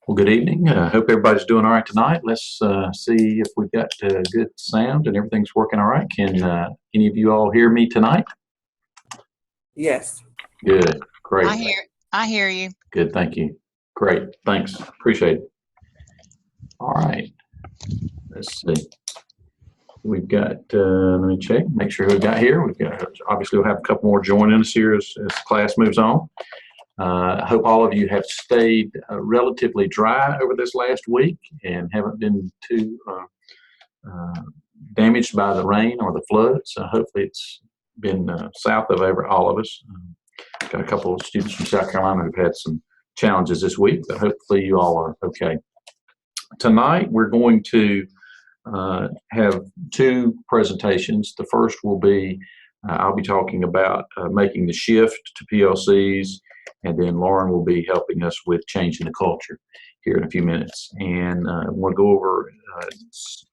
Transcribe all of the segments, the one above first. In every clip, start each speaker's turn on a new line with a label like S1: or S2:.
S1: Well, good evening. Hope everybody's doing all right tonight. Let's see if we've got good sound and everything's working all right. Can any of you all hear me tonight?
S2: Yes.
S1: Good. Great.
S3: I hear you.
S1: Good. Thank you. Great. Thanks. Appreciate it. All right. Let's see. We've got, let me check, make sure who we've got here. We've got, obviously we'll have a couple more joining us here as class moves on. I hope all of you have stayed relatively dry over this last week and haven't been too damaged by the rain or the floods. Hopefully it's been south of all of us. Got a couple of students from South Carolina who've had some challenges this week, but hopefully you all are okay. Tonight we're going to have two presentations. The first will be, I'll be talking about making the shift to PLCs, and then Lauren will be helping us with changing the culture here in a few minutes. And we'll go over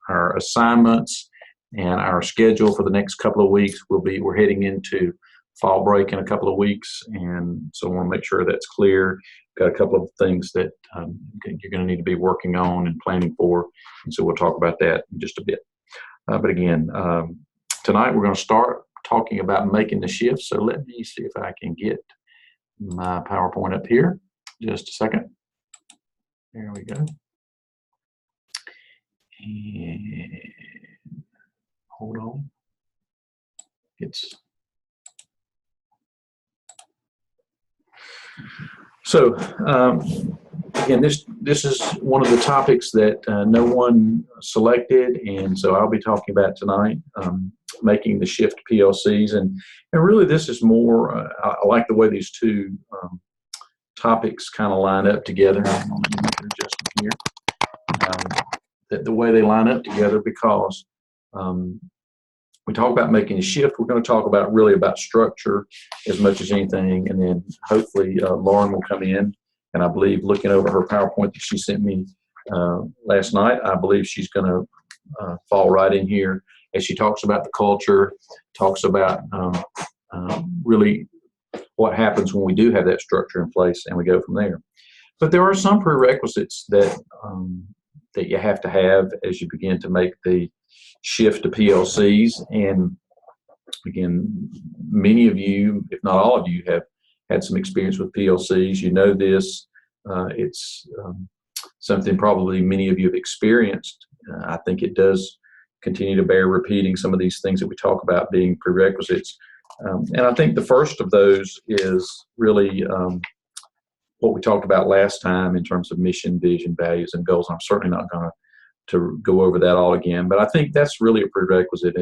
S1: our assignments and our schedule for the next couple of weeks. We're heading into fall break in a couple of weeks, and so I want to make sure that's clear. Got a couple of things that you're going to need to be working on and planning for, and so we'll talk about that in just a bit. But again, tonight we're going to start talking about making the shift. So let me see if I can get my PowerPoint up here. Just a second. There we go. And hold on. So again, this is one of the topics that no one selected, and so I'll be talking about tonight, making the shift to PLCs, and really this is more. I like the way these two topics kind of line up together. Let me make an adjustment here. The way they line up together, because we talk about making a shift. We're going to talk about really about structure as much as anything, and then hopefully Lauren will come in, and I believe looking over her PowerPoint that she sent me last night, I believe she's going to fall right in here as she talks about the culture, talks about really what happens when we do have that structure in place, and we go from there. But there are some prerequisites that that you have to have as you begin to make the shift to PLCs. And again, many of you, if not all of you, have had some experience with PLCs. You know this. It's something probably many of you have experienced. I think it does continue to bear repeating some of these things that we talk about being prerequisites. And I think the first of those is really what we talked about last time in terms of mission, vision, values, and goals. I'm certainly not going to go over that all again, but I think that's really a prerequisite.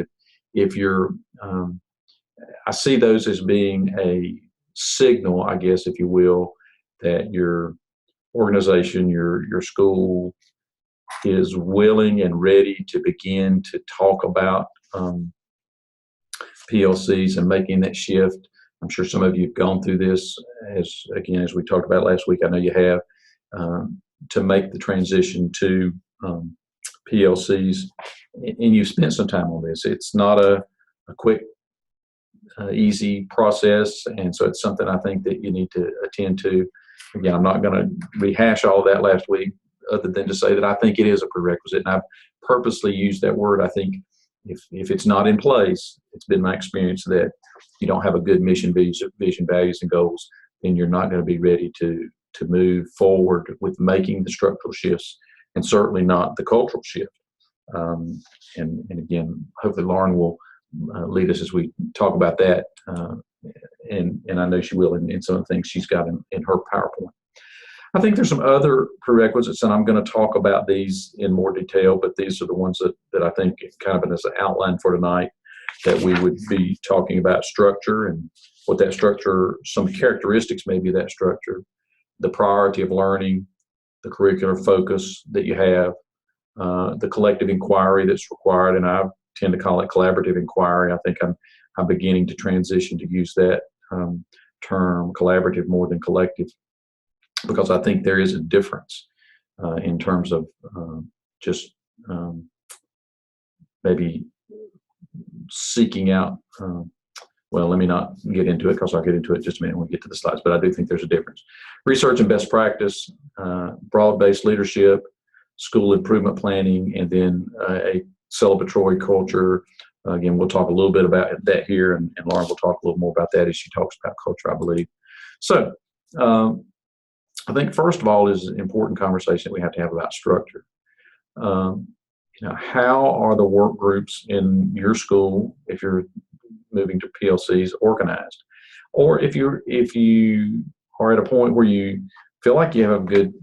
S1: If you're, I see those as being a signal, I guess, if you will, that your organization, your school is willing and ready to begin to talk about PLCs and making that shift. I'm sure some of you have gone through this, as we talked about last week. I know you have, to make the transition to PLCs, and you've spent some time on this. It's not a quick, easy process, and so it's something I think that you need to attend to. Again, I'm not going to rehash all of that last week, other than to say that I think it is a prerequisite, and I've purposely used that word. I think if it's not in place, it's been my experience that you don't have a good mission, vision, values, and goals, then you're not going to be ready to move forward with making the structural shifts, and certainly not the cultural shift. And again, hopefully Lauren will lead us as we talk about that, and I know she will in some of the things she's got in her PowerPoint. I think there's some other prerequisites, and I'm going to talk about these in more detail, but these are the ones that I think kind of as an outline for tonight, that we would be talking about structure and what that structure, some characteristics maybe of that structure, the priority of learning, the curricular focus that you have, the collective inquiry that's required, and I tend to call it collaborative inquiry. I think I'm beginning to transition to use that term, collaborative more than collective, because I think there is a difference in terms of just maybe seeking out well, let me not get into it because I'll get into it in just a minute when we get to the slides, but I do think there's a difference. Research and best practice, broad-based leadership, school improvement planning, and then a celebratory culture. Again, we'll talk a little bit about that here, and Lauren will talk a little more about that as she talks about culture, I believe. So I think first of all is an important conversation that we have to have about structure. How are the work groups in your school, if you're moving to PLCs, organized? Or if you are at a point where you feel like you have a good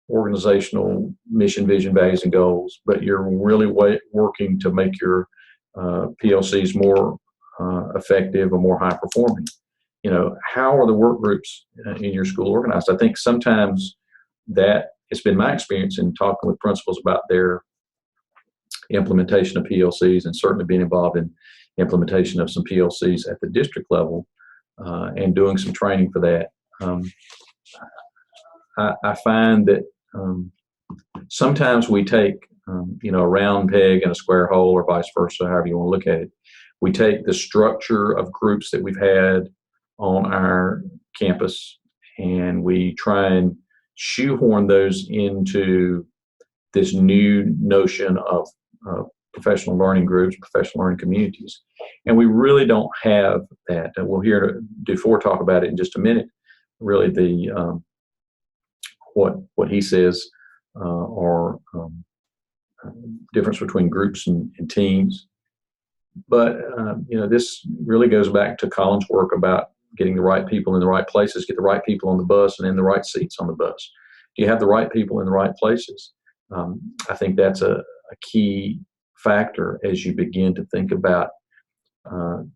S1: organizational mission, vision, values, and goals, but you're really working to make your PLCs more effective or more high performing. How are the work groups in your school organized? I think sometimes that it's been my experience in talking with principals about their implementation of PLCs, and certainly being involved in implementation of some PLCs at the district level and doing some training for that. I find that sometimes we take a round peg and a square hole, or vice versa, however you want to look at it. We take the structure of groups that we've had on our campus and we try and shoehorn those into this new notion of professional learning groups, professional learning communities. And we really don't have that. And we'll hear Dufour talk about it in just a minute. Really, the what he says are difference between groups and teams. But this really goes back to Colin's work about getting the right people in the right places, get the right people on the bus and in the right seats on the bus. Do you have the right people in the right places? I think that's a key factor as you begin to think about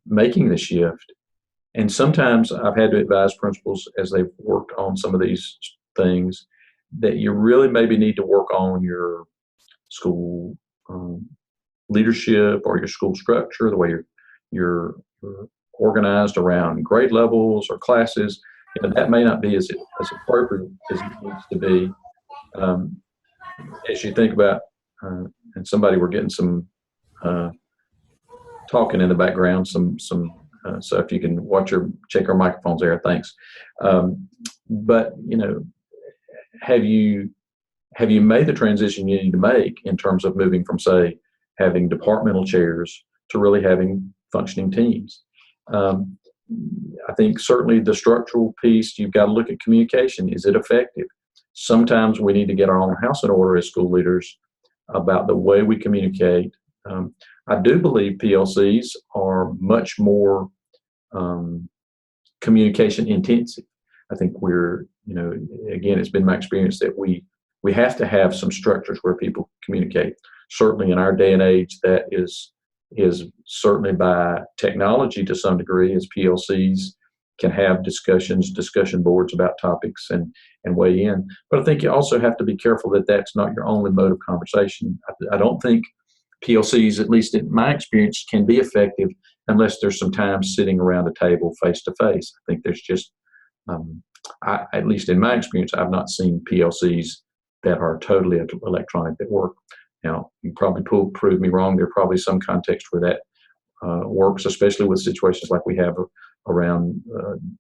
S1: making the shift. And sometimes I've had to advise principals as they've worked on some of these things that you really maybe need to work on your school leadership or your school structure, the way you're organized around grade levels or classes. That may not be as appropriate as it needs to be. As you think about, and somebody, we're getting some talking in the background, so if you can check our microphones there, thanks. But have you made the transition you need to make in terms of moving from, say, having departmental chairs to really having functioning teams? I think certainly the structural piece, you've got to look at communication. Is it effective? Sometimes we need to get our own house in order as school leaders about the way we communicate. I do believe PLCs are much more communication intensive. I think again, it's been my experience that we have to have some structures where people communicate. Certainly in our day and age, that is certainly by technology to some degree, as PLCs can have discussion boards about topics and weigh in. But I think you also have to be careful that that's not your only mode of conversation. I don't think PLCs, at least in my experience, can be effective unless there's some time sitting around a table face to face. I think there's just, at least in my experience, I've not seen PLCs that are totally electronic that work. Now, you probably prove me wrong. There's probably some context where that works, especially with situations like we have around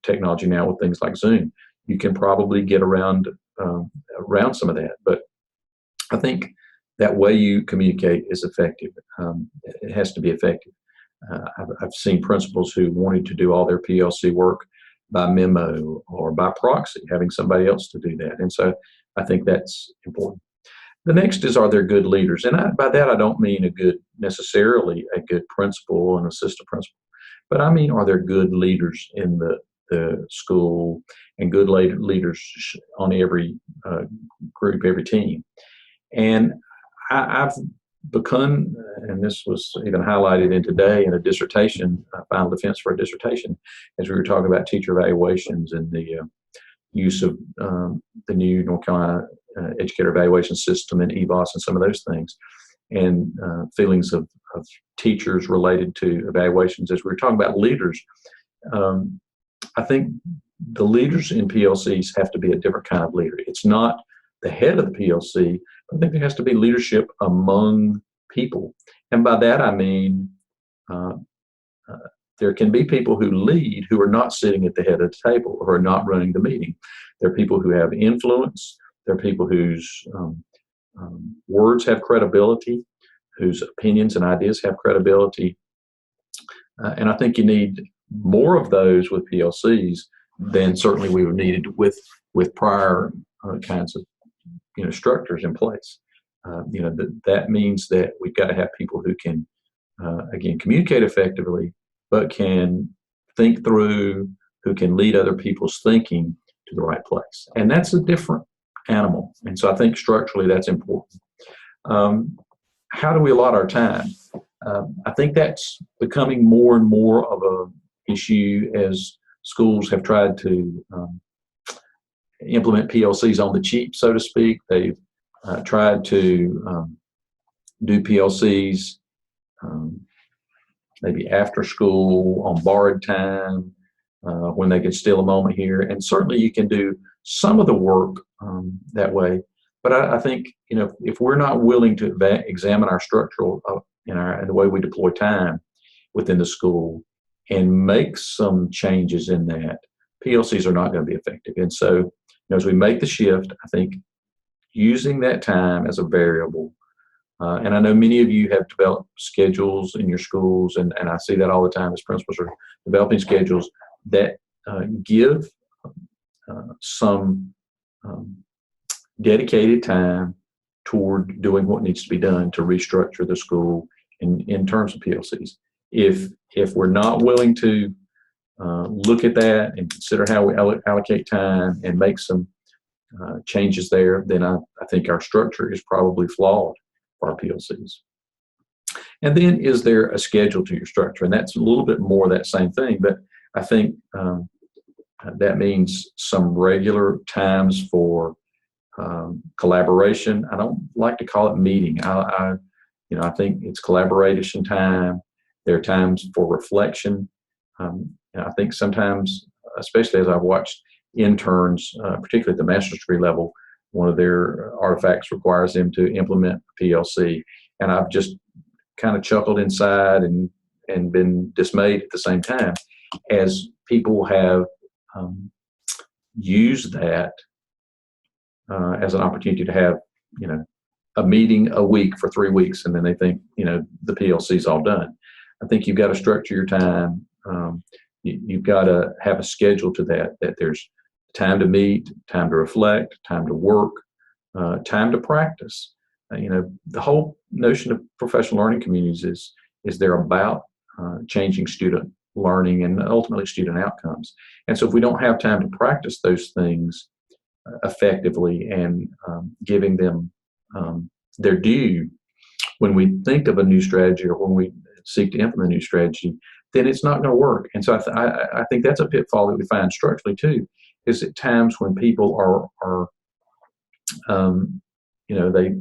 S1: technology now with things like Zoom. You can probably get around some of that. But I think that way you communicate is effective. It has to be effective. I've seen principals who wanted to do all their PLC work by memo or by proxy, having somebody else to do that. And so I think that's important. The next is, are there good leaders? And by that, I don't mean necessarily a good principal and assistant principal, but I mean, are there good leaders in the school and good leaders on every group, every team? And I've become, and this was even highlighted in today in a dissertation, final defense for a dissertation, as we were talking about teacher evaluations and the use of the new North Carolina educator evaluation system and EBOS and some of those things, and feelings of teachers related to evaluations. As we were talking about leaders, I think the leaders in PLCs have to be a different kind of leader. It's not the head of the PLC. I think there has to be leadership among people. And by that, I mean there can be people who lead who are not sitting at the head of the table or are not running the meeting. There are people who have influence. There are people whose words have credibility, whose opinions and ideas have credibility. And I think you need more of those with PLCs than certainly we would needed with prior kinds of structures in place. That means that we've got to have people who can again communicate effectively, but can think through, who can lead other people's thinking to the right place. And that's a different animal. And so I think structurally that's important. How do we allot our time? I think that's becoming more and more of an issue as schools have tried to implement PLCs on the cheap, so to speak. They've tried to do PLCs maybe after school, on borrowed time, when they could steal a moment here. And certainly you can do some of the work that way. But I think, if we're not willing to examine our structural and the way we deploy time within the school and make some changes in that, PLCs are not going to be effective. And so, as we make the shift, I think using that time as a variable, and I know many of you have developed schedules in your schools, and I see that all the time as principals are developing schedules that give some dedicated time toward doing what needs to be done to restructure the school in terms of PLCs. If we're not willing to look at that and consider how we allocate time and make some changes there, then I think our structure is probably flawed for our PLCs. And then, is there a schedule to your structure? And that's a little bit more of that same thing, but I think that means some regular times for collaboration. I don't like to call it meeting. I think it's collaboration time. There are times for reflection. I think sometimes, especially as I've watched interns, particularly at the master's degree level, one of their artifacts requires them to implement PLC. And I've just kind of chuckled inside and been dismayed at the same time as people have used that as an opportunity to have, a meeting a week for 3 weeks, and then they think, the PLC's all done. I think you've got to structure your time. You've got to have a schedule to that there's time to meet, time to reflect, time to work, time to practice. The whole notion of professional learning communities is they're about changing student learning and ultimately student outcomes. And so if we don't have time to practice those things effectively and giving them their due when we think of a new strategy or when we seek to implement a new strategy, then it's not going to work. And so I think that's a pitfall that we find structurally too, is at times when people are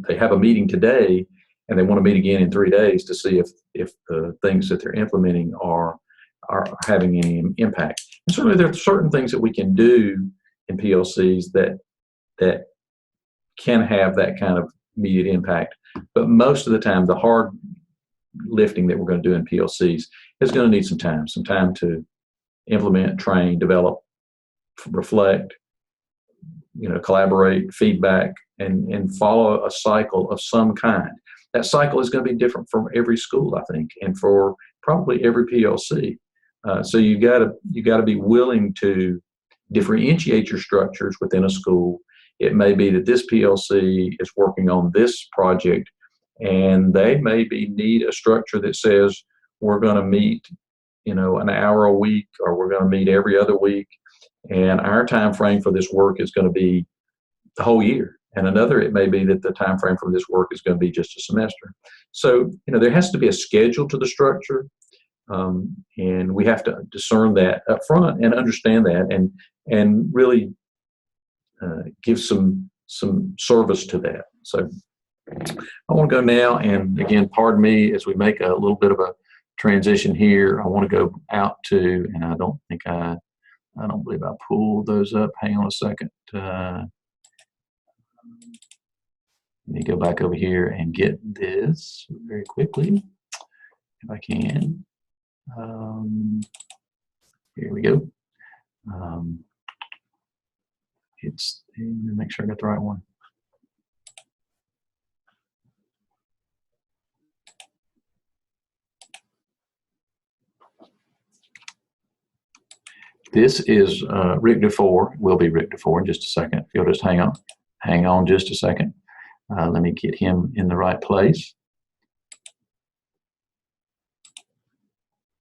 S1: they have a meeting today and they want to meet again in 3 days to see if the things that they're implementing are having any impact. And certainly there are certain things that we can do in PLCs that can have that kind of immediate impact. But most of the time, the hard lifting that we're going to do in PLCs is going to need some time to implement, train, develop, reflect, collaborate, feedback, and follow a cycle of some kind. That cycle is going to be different from every school, I think, and for probably every PLC. So you got to be willing to differentiate your structures within a school. It may be that this PLC is working on this project, and they maybe need a structure that says we're going to meet, an hour a week, or we're going to meet every other week, and our time frame for this work is going to be the whole year. And another, it may be that the time frame for this work is going to be just a semester. So, there has to be a schedule to the structure, and we have to discern that up front and understand that, and really give some service to that. So I want to go now, and again, pardon me as we make a little bit of a transition here. I want to go out to, and I don't believe I pulled those up. Hang on a second. Let me go back over here and get this very quickly, if I can. Here we go. Make sure I got the right one. This is Rick DeFore. Will be Rick DeFore in just a second. If you'll just hang on just a second. Let me get him in the right place.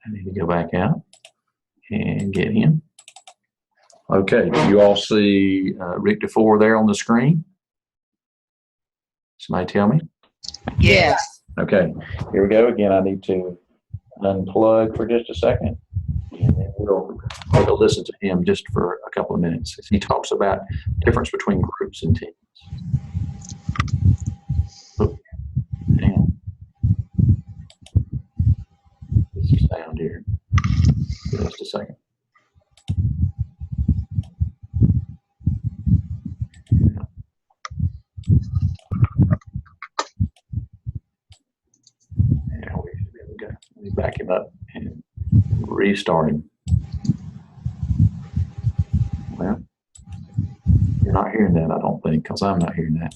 S1: I need to go back out and get him. Okay, do you all see Rick DeFore there on the screen? Somebody tell me?
S3: Yes.
S1: Okay, here we go. Again, I need to unplug for just a second. And then we'll take a listen to him just for a couple of minutes as he talks about the difference between groups and teams. Oh, hang on. This sound here. Just a second. There we go. Let me back him up and restart him. Well, you're not hearing that, I don't think, because I'm not hearing that.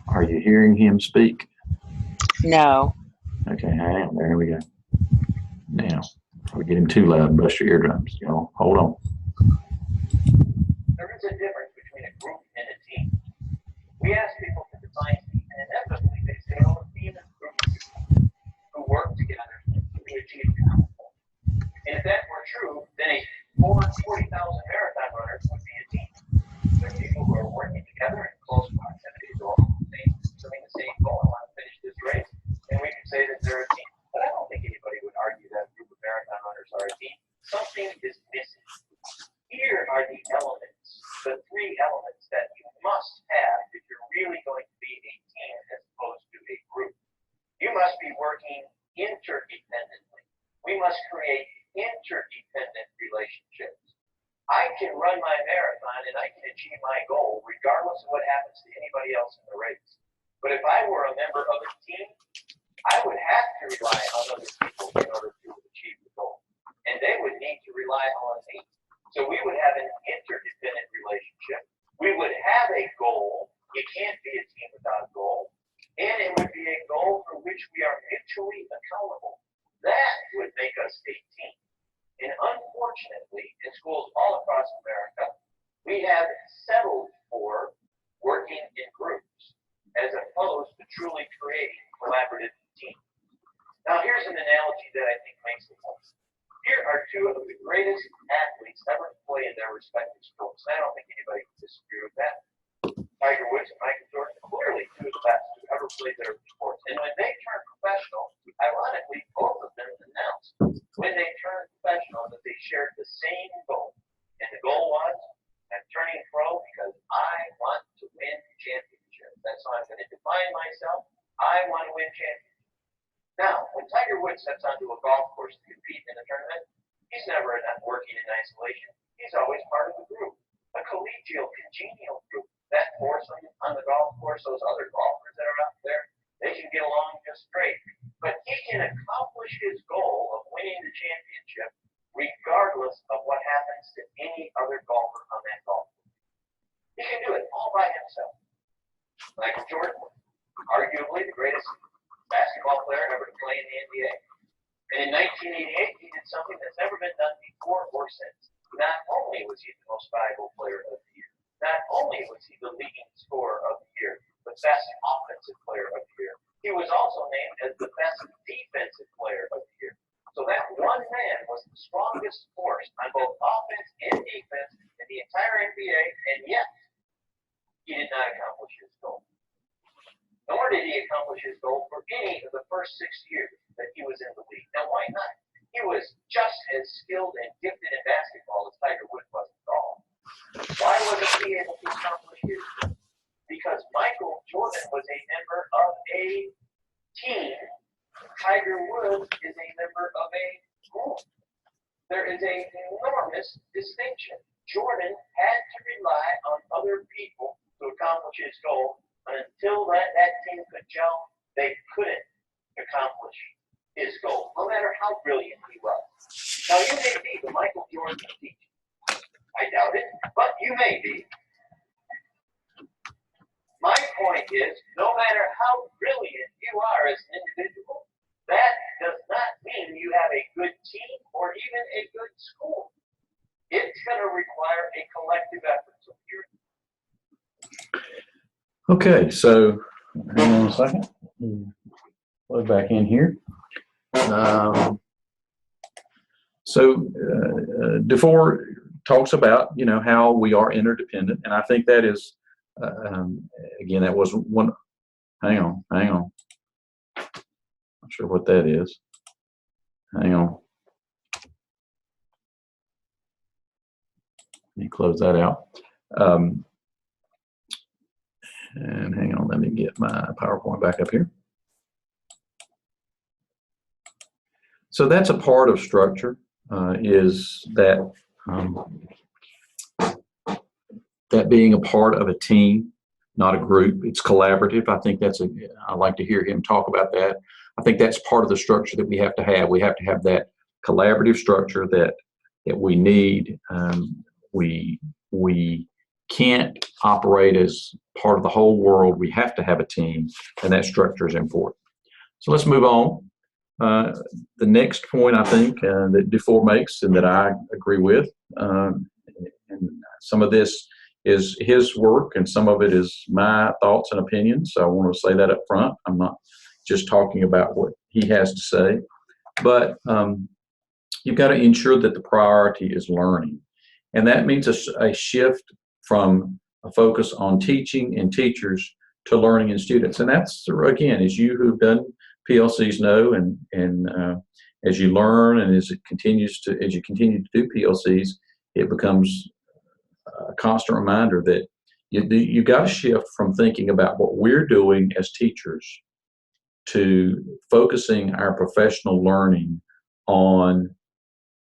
S1: Are you hearing him speak?
S3: No.
S1: Okay, hang on. There we go. Now, if we get him too loud and bust your eardrums, y'all, hold on.
S4: There is a difference between a group and a team. We ask people to define team, and inevitably they say, oh, a team is a group of people who work together to achieve a common goal. And if that were true, then a 40,000 marathon runners would be a team. They're people who are working together in close proximity to all pursuing the same goal. I want to finish this race, and we can say that they're a team. But I don't think anybody would argue that a group of marathon runners are a team. Something is missing. Here are the elements, the three elements that you must have if you're really going to be a team as opposed to a group. You must be working interdependently. We must create interdependent relationships. I can run my marathon and I can achieve my goal regardless of what happens to anybody else in the race. But if I were a member of a team, I would have to rely on other people in order to achieve the goal. And they would need to rely on me. So we would have an interdependent relationship. We would have a goal. You can't be a team without a goal. And it would be a goal for which we are mutually accountable. That would make us a team. And unfortunately, in schools all across America, we have settled for working in groups as opposed to truly creating collaborative teams. Now, here's an analogy that I think makes the most. Here are two of the greatest athletes ever to play in their respective sports. I don't think anybody can disagree with that. Tiger Woods and Michael Jordan, clearly two of the best who ever played their sports. And when they turned professional, ironically, both of them announced when they turned professional that they shared the same goal. And the goal was, I'm turning pro because I want to win championships. That's how I'm going to define myself. I want to win championships. Now, when Tiger Woods steps onto a golf course to compete in a tournament, he's never working in isolation. He's always part of a group, a collegial, congenial group. That foursome on the golf course, those other golfers that are out there, they can get along just great. But he can accomplish his goal of winning the championship regardless of what happens to any other golfer on that golf course. He can do it all by himself. Michael Jordan, arguably the greatest basketball player ever to play in the NBA. And in 1988, he did something that's never been done before or since. Not only was he the most valuable player of the year, not only was he the leading scorer of the year, but best offensive player of the year, he was also named as the best defensive player of the year. So that one man was the strongest force on both offense and defense in the entire NBA, and yet he did not accomplish his goal. Nor did he accomplish his goal for any of the first 6 years that he was in the league. Now, why not? He was just as skilled and gifted in basketball as Tiger Woods was in golf. Why wasn't he able to accomplish his goal? Because Michael Jordan was a member of a team. Tiger Woods is a member of a group. There is an enormous distinction. Jordan had to rely on other people to accomplish his goal. And until that team could gel, they couldn't accomplish is gold, no matter how brilliant he was. Now, you may be the Michael Jordan of teaching. I doubt it, but you may be. My point is, no matter how brilliant you are as an individual, that does not mean you have a good team or even a good school. It's going to require a collective effort. So here.
S1: Okay, so hang on a second. Plug back in here. DeFore talks about, how we are interdependent, and I think that is, again, that was one. Hang on. Not sure what that is. Hang on. Let me close that out. And hang on, let me get my PowerPoint back up here. So that's a part of structure, is that that being a part of a team, not a group. It's collaborative. I think I like to hear him talk about that. I think that's part of the structure that we have to have. We have to have that collaborative structure that we need. We can't operate as part of the whole world. We have to have a team, and that structure is important. So let's move on. The next point I think that DeFore makes and that I agree with, and some of this is his work and some of it is my thoughts and opinions. So I want to say that up front. I'm not just talking about what he has to say, but you've got to ensure that the priority is learning. And that means a shift from a focus on teaching and teachers to learning and students. And that's, again, as you who've done PLCs know, and as you learn and as you continue to do PLCs, it becomes a constant reminder that you've got to shift from thinking about what we're doing as teachers to focusing our professional learning on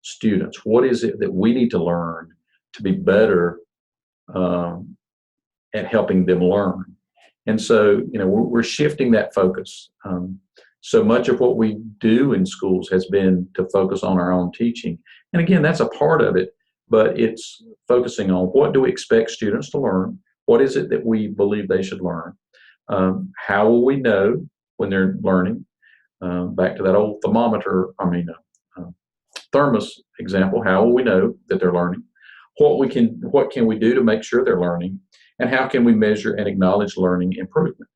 S1: students. What is it that we need to learn to be better at helping them learn? And so, we're shifting that focus. So much of what we do in schools has been to focus on our own teaching. And again, that's a part of it, but it's focusing on what do we expect students to learn? What is it that we believe they should learn? How will we know when they're learning? Back to that old thermos example. How will we know that they're learning? What can we do to make sure they're learning? And how can we measure and acknowledge learning improvement?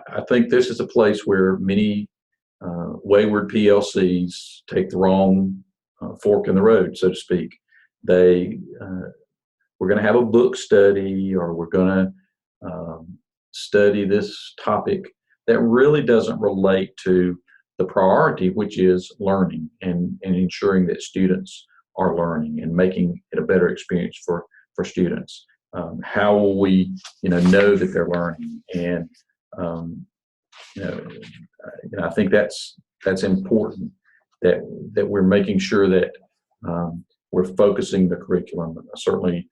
S1: I think this is a place where many wayward PLCs take the wrong fork in the road, so to speak. We're going to have a book study, or we're going to study this topic that really doesn't relate to the priority, which is learning and ensuring that students are learning and making it a better experience for students. How will we, know that they're learning? And I think that's important, that we're making sure that we're focusing the curriculum. Certainly,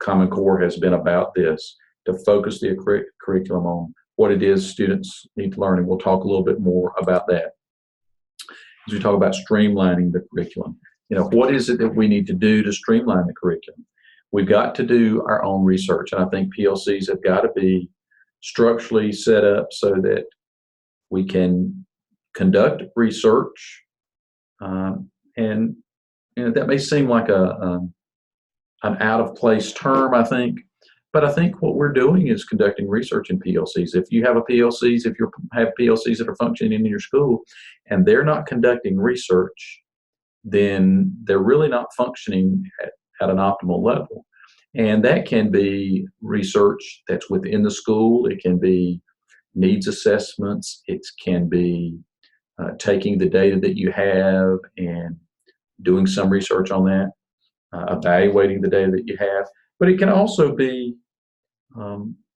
S1: Common Core has been about this, to focus the curriculum on what it is students need to learn, and we'll talk a little bit more about that as we talk about streamlining the curriculum. What is it that we need to do to streamline the curriculum? We've got to do our own research, and I think PLCs have got to be structurally set up so that we can conduct research, and that may seem like an out-of-place term, I think, but I think what we're doing is conducting research in PLCs. If you have if you have PLCs that are functioning in your school and they're not conducting research, then they're really not functioning at an optimal level. And that can be research that's within the school. It can be needs assessments. It can be taking the data that you have and doing some research on that, evaluating the data that you have. But it can also be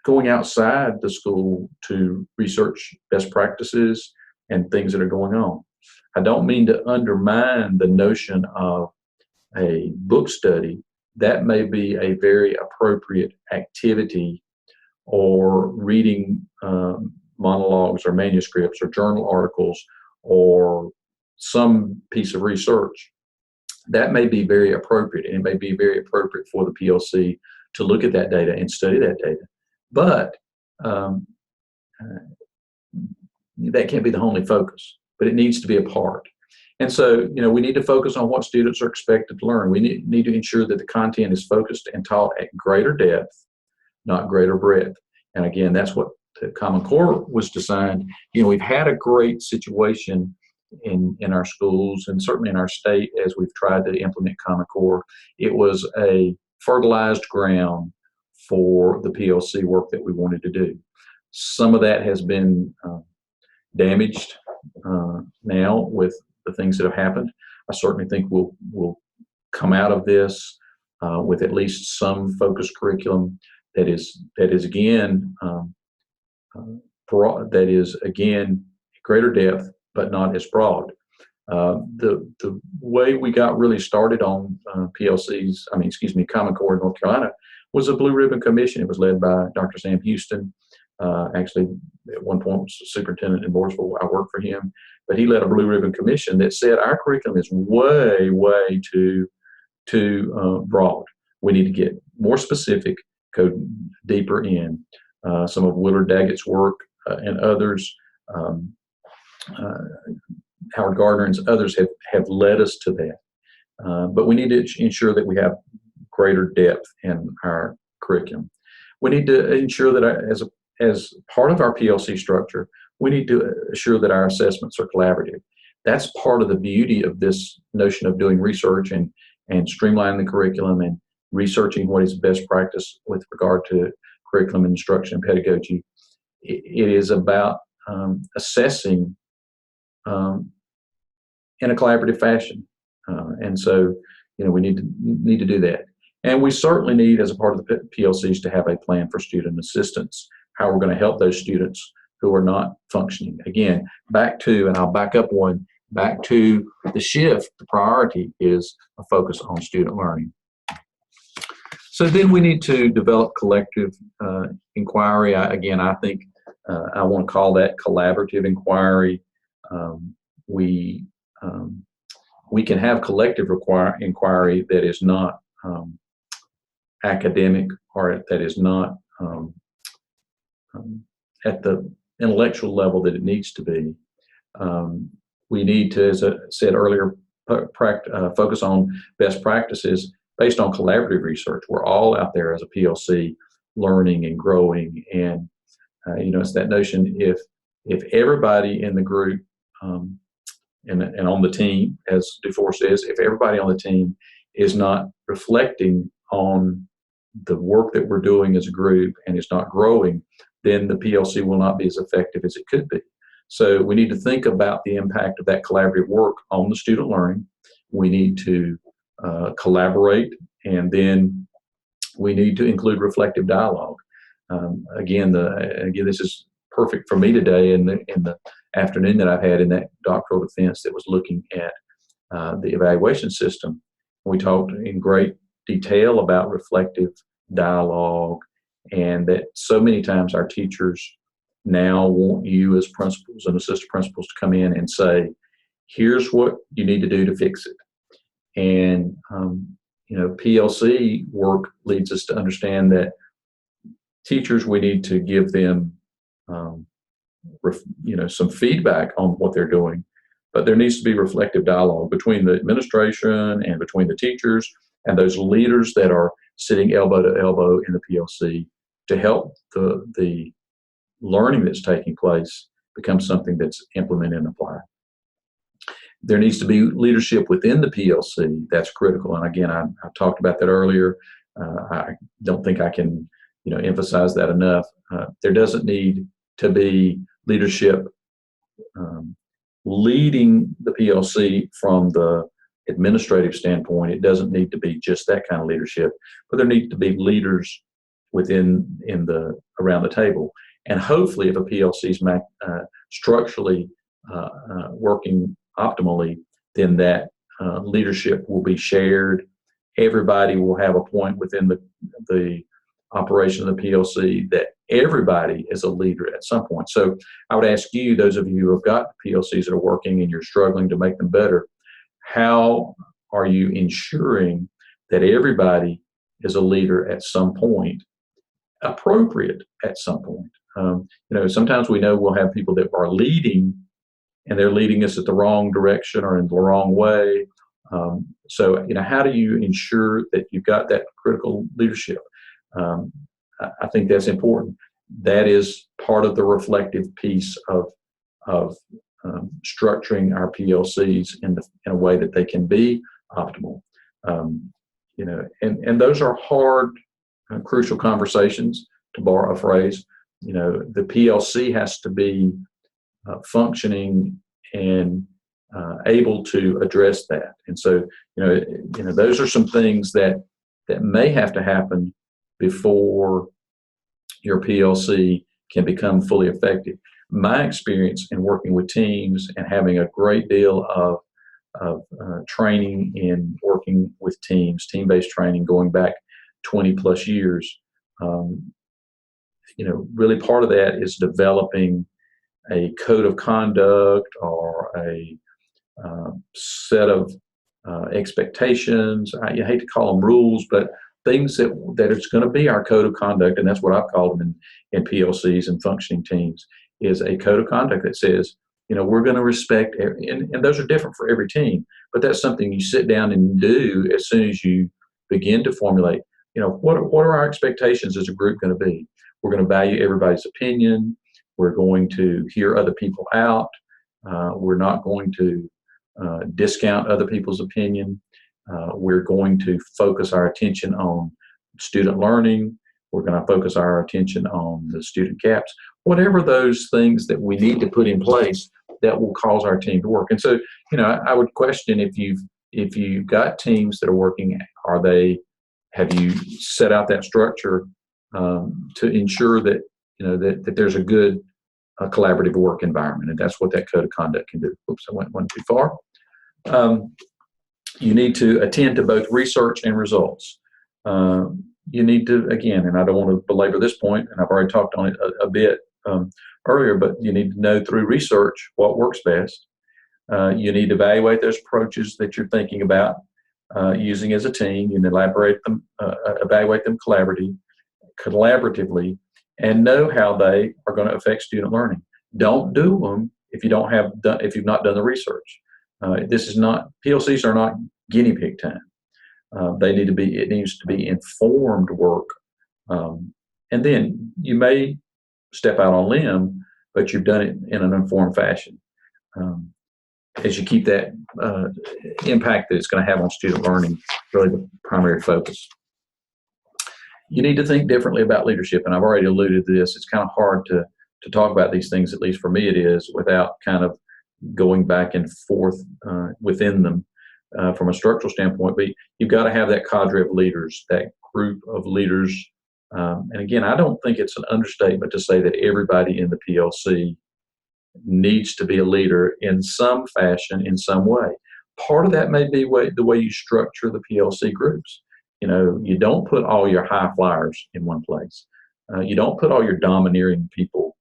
S1: going outside the school to research best practices and things that are going on. I don't mean to undermine the notion of a book study. That may be a very appropriate activity, or reading monologues or manuscripts or journal articles or some piece of research, that may be very appropriate, and it may be very appropriate for the PLC to look at that data and study that data. But that can't be the only focus, but it needs to be a part. And so, we need to focus on what students are expected to learn. We need to ensure that the content is focused and taught at greater depth, not greater breadth. And again, that's what the Common Core was designed. We've had a great situation in our schools and certainly in our state as we've tried to implement Common Core. It was a fertilized ground for the PLC work that we wanted to do. Some of that has been damaged now with the things that have happened. I certainly think we'll come out of this with at least some focused curriculum that is again broad, that is again greater depth but not as broad. The way we got really started on Common Core in North Carolina was a Blue Ribbon Commission. It was led by Dr. Sam Houston. Actually, at one point was superintendent in Mooresville. I worked for him, but he led a Blue Ribbon Commission that said our curriculum is way too broad. We need to get more specific, go deeper in. Some of Willard Daggett's work and others, Howard Gardner and others have led us to that. But we need to ensure that we have greater depth in our curriculum. We need to ensure that as part of our PLC structure, we need to assure that our assessments are collaborative. That's part of the beauty of this notion of doing research and streamlining the curriculum and researching what is best practice with regard to curriculum instruction and pedagogy. It is about assessing in a collaborative fashion. And so, we need to do that. And we certainly need, as a part of the PLCs, to have a plan for student assistance, how we're going to help those students who are not functioning. Again, and I'll back up back to the shift. The priority is a focus on student learning. So then we need to develop collective inquiry. I think I want to call that collaborative inquiry. We can have collective inquiry that is not academic or that is not at the intellectual level that it needs to be. We need to, as I said earlier, focus on best practices based on collaborative research. We're all out there as a PLC learning and growing, and it's that notion if everybody in the group and on the team, as Dufour says, if everybody on the team is not reflecting on the work that we're doing as a group and is not growing, then the PLC will not be as effective as it could be. So we need to think about the impact of that collaborative work on the student learning. We need to collaborate, and then we need to include reflective dialogue. Again, this is perfect for me today in the afternoon that I've had in that doctoral defense that was looking at the evaluation system. We talked in great detail about reflective dialogue, and that so many times our teachers now want you as principals and assistant principals to come in and say, here's what you need to do to fix it. And PLC work leads us to understand that teachers, we need to give them some feedback on what they're doing, but there needs to be reflective dialogue between the administration and between the teachers and those leaders that are sitting elbow to elbow in the PLC to help the learning that's taking place become something that's implemented and applied. There needs to be leadership within the PLC. That's critical. And again, I talked about that earlier. I don't think I can emphasize that enough. There doesn't need to be leadership leading the PLC from the administrative standpoint. It doesn't need to be just that kind of leadership, but there need to be leaders around the table. And hopefully, if a PLC is structurally working optimally, then that leadership will be shared. Everybody will have a point within the operation of the PLC, that everybody is a leader at some point. So I would ask you, those of you who have got PLCs that are working and you're struggling to make them better, how are you ensuring that everybody is a leader at some point, appropriate at some point? Sometimes we know we'll have people that are leading and they're leading us at the wrong direction or in the wrong way. So how do you ensure that you've got that critical leadership? I think that's important. That is part of the reflective piece of structuring our PLCs in a way that they can be optimal. And those are hard, crucial conversations, to borrow a phrase. The PLC has to be functioning and able to address that. And so, those are some things that may have to happen before your PLC can become fully effective. My experience in working with teams and having a great deal of training in working with teams, team-based training going back 20 plus years, really part of that is developing a code of conduct or a set of expectations. I hate to call them rules, but things that it's going to be our code of conduct, and that's what I've called them in PLCs and functioning teams, is a code of conduct that says, we're going to respect, and those are different for every team, but that's something you sit down and do as soon as you begin to formulate, what are our expectations as a group going to be? We're going to value everybody's opinion. We're going to hear other people out. We're not going to discount other people's opinion. We're going to focus our attention on student learning. We're going to focus our attention on the student caps, whatever those things that we need to put in place that will cause our team to work. And so, I would question if you've got teams that are working, have you set out that structure to ensure that, that there's a good collaborative work environment, and that's what that code of conduct can do. Oops, I went too far. You need to attend to both research and results. You need to, again, and I don't want to belabor this point, and I've already talked on it a bit earlier, but you need to know through research what works best. You need to evaluate those approaches that you're thinking about using as a team. You evaluate them collaboratively, and know how they are going to affect student learning. Don't do them if you've not done the research. PLCs are not guinea pig time. It needs to be informed work. And then you may step out on a limb, but you've done it in an informed fashion. As you keep that impact that it's going to have on student learning really the primary focus. You need to think differently about leadership, and I've already alluded to this. It's kind of hard to talk about these things, at least for me it is, without kind of going back and forth within them from a structural standpoint. But you've got to have that cadre of leaders, that group of leaders. And again, I don't think it's an understatement to say that everybody in the PLC needs to be a leader in some fashion, in some way. Part of that may be the way you structure the PLC groups. You don't put all your high flyers in one place. You don't put all your domineering people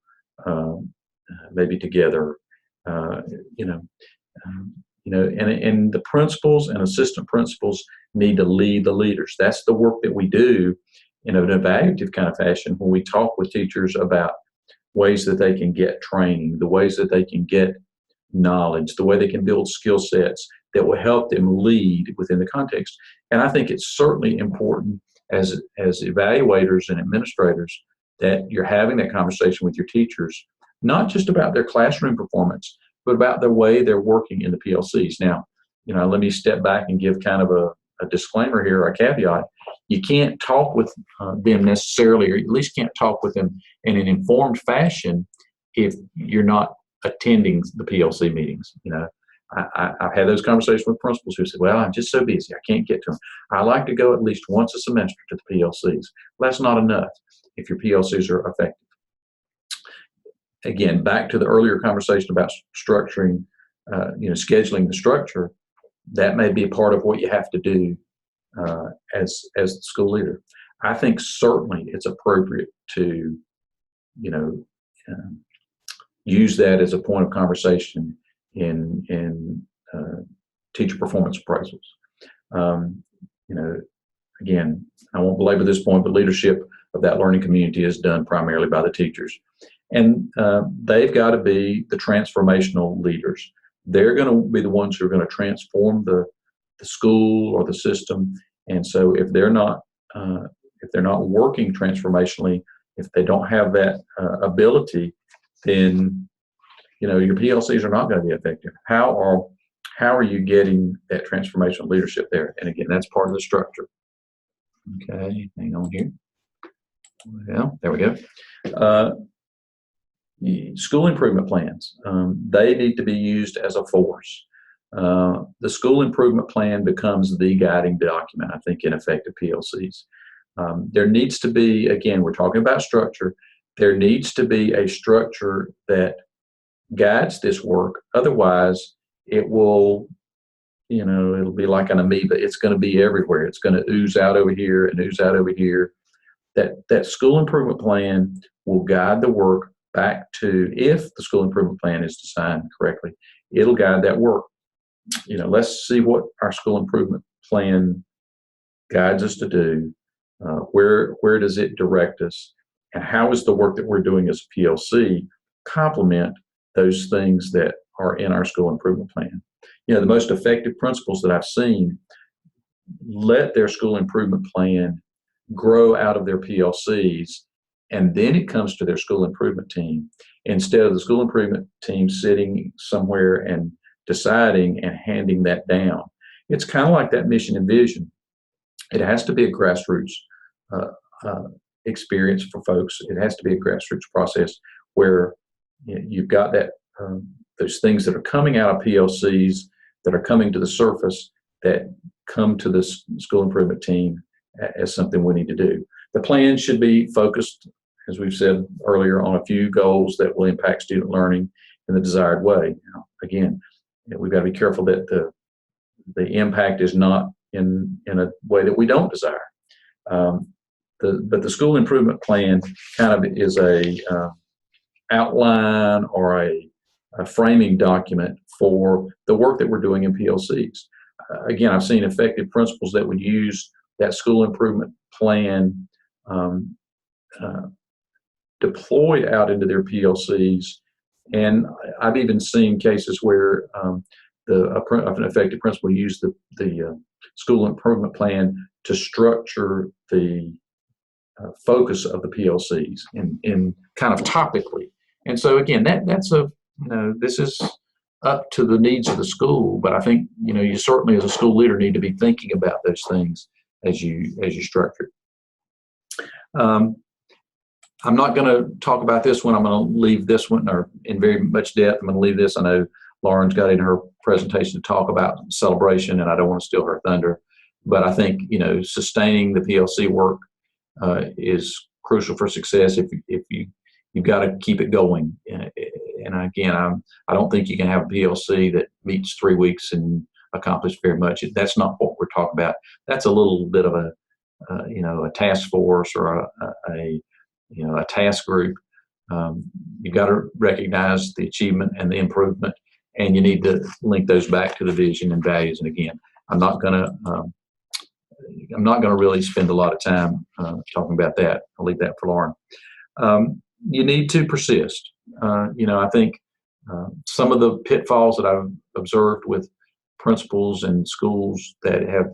S1: maybe together. And the principals and assistant principals need to lead the leaders. That's the work that we do in an evaluative kind of fashion when we talk with teachers about ways that they can get training, the ways that they can get knowledge, the way they can build skill sets that will help them lead within the context. And I think it's certainly important as evaluators and administrators that you're having that conversation with your teachers, not just about their classroom performance, but about the way they're working in the PLCs. Now, let me step back and give kind of a disclaimer here, a caveat. You can't talk with them necessarily, or at least can't talk with them in an informed fashion if you're not attending the PLC meetings. I've had those conversations with principals who said, well, I'm just so busy, I can't get to them. I like to go at least once a semester to the PLCs. Well, that's not enough if your PLCs are effective. Again, back to the earlier conversation about structuring, scheduling the structure, that may be a part of what you have to do as the school leader. I think certainly it's appropriate to, you know, use that as a point of conversation in teacher performance appraisals. You know, again, I won't belabor this point, but leadership of that learning community is done primarily by the teachers. And they've got to be the transformational leaders. They're going to be the ones who are going to transform the school or the system. And so if they're not working transformationally, if they don't have that ability, then your PLCs are not going to be effective. How are you getting that transformational leadership there? And again, that's part of the structure. Okay, hang on here. Well, there we go. School improvement plans. They need to be used as a force. The school improvement plan becomes the guiding document, I think, in effective PLCs. There needs to be, again, we're talking about structure. There needs to be a structure that guides this work. Otherwise, it will, it'll be like an amoeba. It's going to be everywhere. It's going to ooze out over here and ooze out over here. That school improvement plan will guide the work back to, if the school improvement plan is designed correctly, it'll guide that work. Let's see what our school improvement plan guides us to do. Where does it direct us? And how is the work that we're doing as a PLC complement those things that are in our school improvement plan? The most effective principals that I've seen let their school improvement plan grow out of their PLCs, and then it comes to their school improvement team, instead of the school improvement team sitting somewhere and deciding and handing that down. It's kind of like that mission and vision. It has to be a grassroots experience for folks. It has to be a grassroots process where you've got that those things that are coming out of PLCs that are coming to the surface that come to the school improvement team as something we need to do. The plan should be focused, as we've said earlier, on a few goals that will impact student learning in the desired way. Now, again, we've got to be careful that the impact is not in a way that we don't desire. But the school improvement plan kind of is a outline or a framing document for the work that we're doing in PLCs. Again, I've seen effective principals that would use that school improvement plan deployed out into their PLCs. And I've even seen cases where an effective principal used the school improvement plan to structure the focus of the PLCs in kind of topically. And so again, that's this is up to the needs of the school, but I think you certainly as a school leader need to be thinking about those things as you structure. I'm not going to talk about this one. I'm going to leave this one, or in very much depth. I'm going to leave this. I know Lauren's got in her presentation to talk about celebration, and I don't want to steal her thunder. But I think sustaining the PLC work is crucial for success. If you've got to keep it going. And again, I don't think you can have a PLC that meets 3 weeks and accomplish very much. That's not what we're talking about. That's a little bit of a task force or a task group. You've got to recognize the achievement and the improvement, and you need to link those back to the vision and values. And again, I'm not going to really spend a lot of time talking about that. I'll leave that for Lauren. You need to persist. I think some of the pitfalls that I've observed with principals and schools that have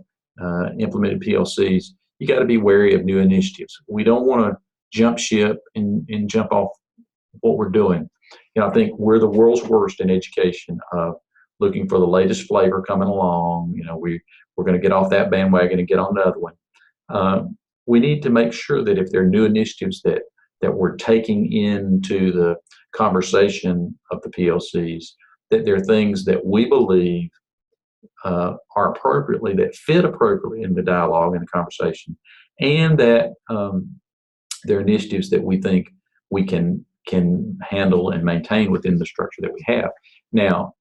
S1: implemented PLCs, you got to be wary of new initiatives. We don't want to jump ship and jump off what we're doing. I think we're the world's worst in education of looking for the latest flavor coming along. We're going to get off that bandwagon and get on another one. We need to make sure that if there are new initiatives that we're taking into the conversation of the PLCs, that there are things that we believe are appropriately, that fit appropriately in the dialogue and the conversation, and that there are initiatives that we think we can handle and maintain within the structure that we have. Now,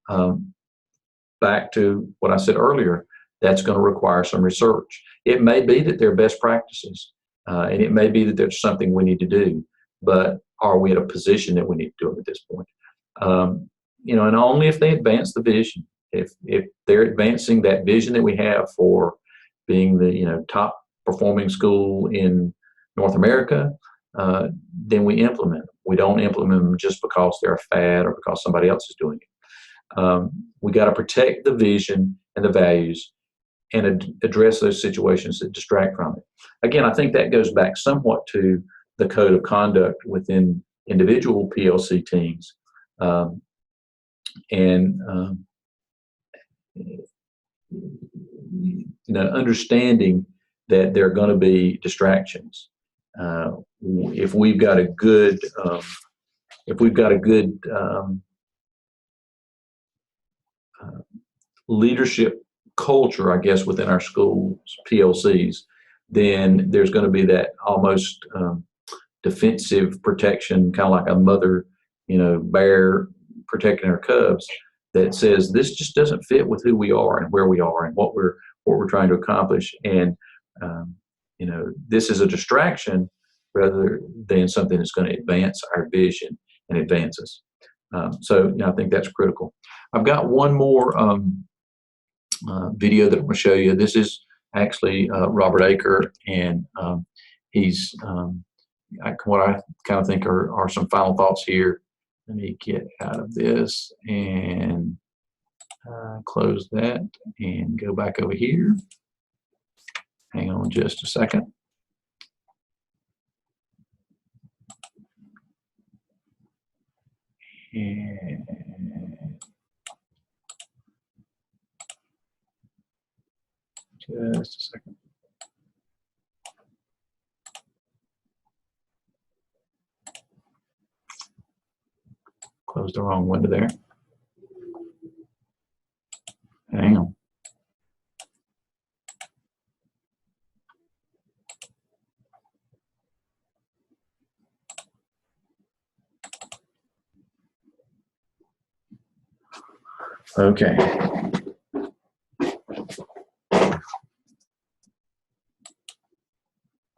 S1: back to what I said earlier, that's going to require some research. It may be that they're best practices. And it may be that there's something we need to do, but are we at a position that we need to do it at this point? You know, and only if they advance the vision. If they're advancing that vision that we have for being the, you know, top performing school in North America, then we implement them. We don't implement them just because they're a fad or because somebody else is doing it. We got to protect the vision and the values and address those situations that distract from it. Again, I think that goes back somewhat to the code of conduct within individual PLC teams. You know, understanding that there are going to be distractions. If we've got a good, leadership culture, I guess, within our schools, PLCs, then there's going to be that almost defensive protection, kind of like a mother, you know, bear protecting her cubs, that says this just doesn't fit with who we are and where we are and what we're trying to accomplish. And you know, this is a distraction rather than something that's going to advance our vision and advance us. So, you know, I think that's critical. I've got one more video that I'm going to show you. This is actually Robert Aker, and he's what I kind of think are some final thoughts here. Let me get out of this and close that and go back over here. Hang on just a second. And just a second. Closed the wrong window there. Hang on. Okay.
S5: I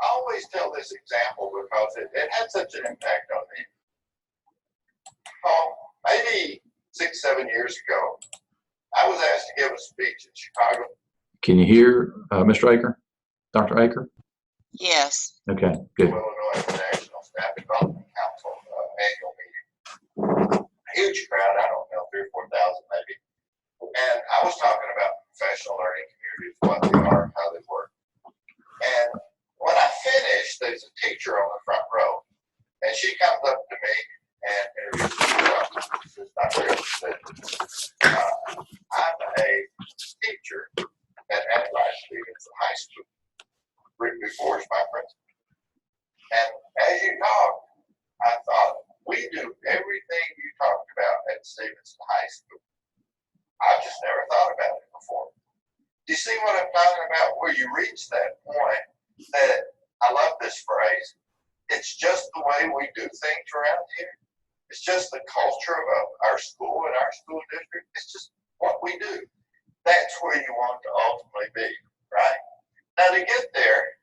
S5: always tell this example because it had such an impact on me. Maybe 6-7 years ago, I was asked to give a speech in Chicago.
S1: Can you hear Mr. Aker? Dr. Aker?
S3: Yes.
S1: Okay, good.
S5: Illinois National Staff Development Council annual meeting. A huge crowd, I don't know, 3,000 or 4,000 maybe. And I was talking about professional learning communities, what they are, how they work. And when I finished, there's a teacher on the front row, and she comes up to me and introduces herself. She says, Dr. I'm a teacher at Advice Stevens High School. Rick before is my principal. And as you talked, I thought, we do everything you talked about at Stevenson High School. I've just never thought about it before. Do you see what I'm talking about? Where you reach that point that, I love this phrase, it's just the way we do things around here. It's just the culture of our school and our school district. It's just what we do. That's where you want to ultimately be, right? Now to get there,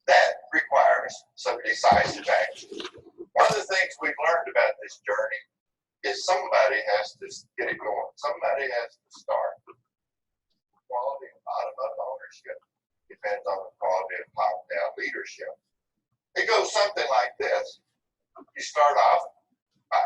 S5: that requires some decisive action. One of the things we've learned about this journey is somebody has to get it going. Somebody has to start. Quality of bottom-up ownership depends on the quality of top-down leadership. It goes something like this. You start off by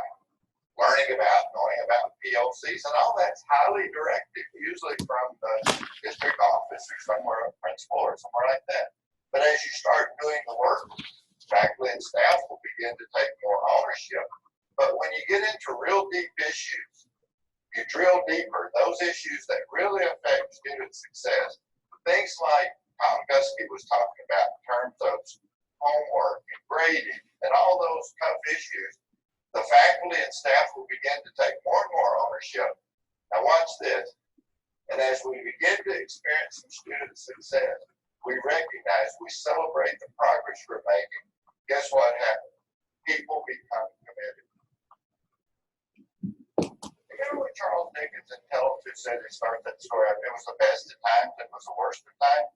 S5: learning about, knowing about PLCs, and all that's highly directed, usually from the district office or somewhere, a principal or somewhere like that. But as you start doing the work, faculty and staff will begin to take more ownership. But when you get into real deep issues, you drill deeper, those issues that really affect student success, things like Tom Gusky was talking about in terms of homework and grading and all those tough issues, the faculty and staff will begin to take more and more ownership. Now watch this. And as we begin to experience some student success, we recognize, we celebrate the progress we're making. Guess what happens? People become committed. Remember when Charles Dickens in Intelligence said he started that story, it was the best of times, it was the worst of times?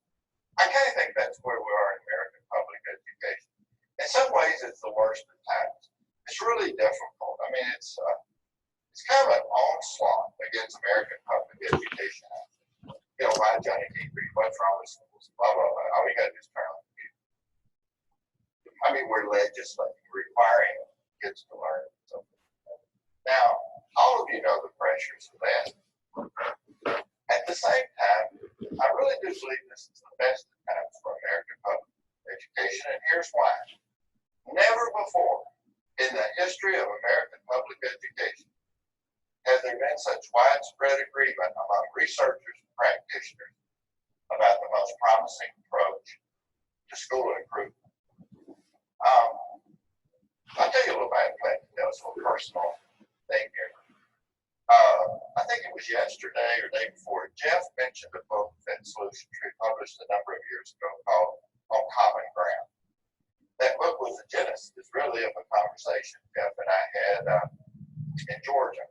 S5: I kind of think that's where we are in American public education. worst of times. It's really difficult. I mean, it's kind of an onslaught against American public education. You know, why Johnny Deere, what's wrong with schools, blah, blah, blah. All we got to do is turn on the computer. I mean, we're legislating, requiring kids to learn. So, now, all of you know the pressures of that. At the same time, I really do believe this is the best of times for American public education, and here's why. Never before in the history of American public education has there been such widespread agreement among researchers and practitioners about the most promising approach to school improvement. I'll tell you a little about it. That was a little personal thing here. I think it was yesterday or the day before, Jeff mentioned a book that Solution Tree published a number of years ago called On Common Ground. That book was the genesis, really, of a conversation Jeff and I had in Georgia.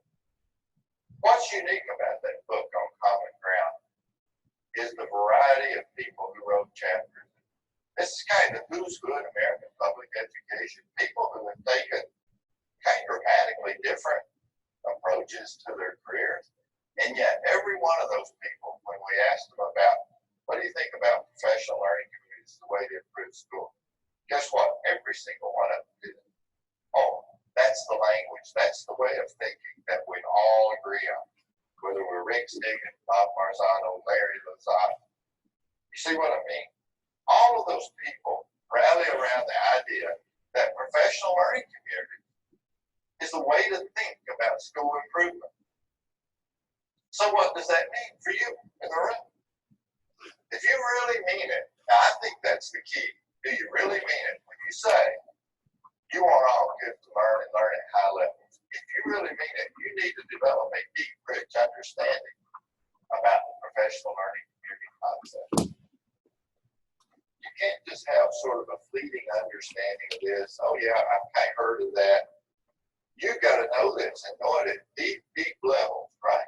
S5: What's unique about that book on Common Ground is the variety of people who wrote chapters. This is kind of who's who in American public education. People who have taken kind of dramatically different approaches to their careers. And yet every one of those people, when we asked them about, what do you think about professional learning communities, the way to improve school? Guess what? Every single one of them did. Oh, that's the language. That's the way of thinking that we all agree on. Whether we're Rick Stigan, Bob Marzano, Larry Lazat. You see what I mean? All of those people rally around the idea that professional learning community is the way to think about school improvement. So what does that mean for you in the room? If you really mean it, now I think that's the key. Do you really mean it when you say you want all kids to learn and learn at high levels? If you really mean it, you need to develop a deep, rich understanding about the professional learning community concept. You can't just have sort of a fleeting understanding of this. Oh yeah, I've kind of heard of that. You've got to know this and know it at deep, deep levels, right?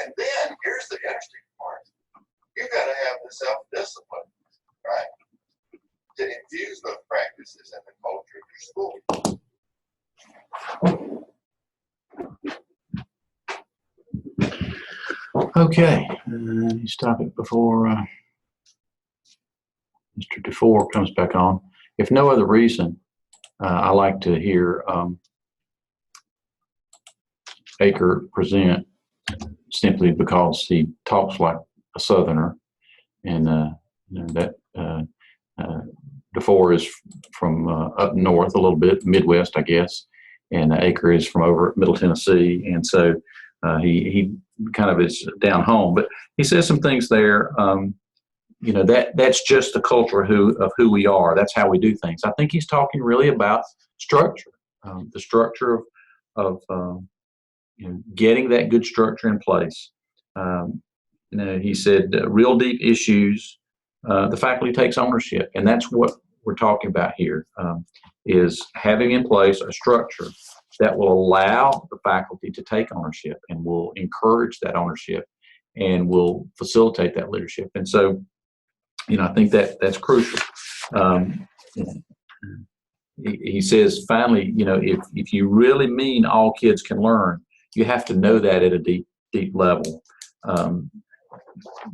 S5: And then here's the interesting part. You've got to have the self-discipline, right? To infuse those practices in the culture of your school.
S1: Okay, let me stop it before Mr. DeFore comes back on. If no other reason, I like to hear Aker present simply because he talks like a Southerner, and you know, that DeFore is from up north a little bit, Midwest, I guess, and Aker is from over Middle Tennessee, and so he kind of is down home. But he says some things there. You know, that's just the culture of who we are. That's how we do things. I think he's talking really about structure, the structure of you know, getting that good structure in place. You know, he said real deep issues. The faculty takes ownership, and that's what we're talking about here. Is having in place a structure that will allow the faculty to take ownership and will encourage that ownership and will facilitate that leadership. And so, you know, I think that's crucial. He says, finally, you know, if you really mean all kids can learn, you have to know that at a deep level.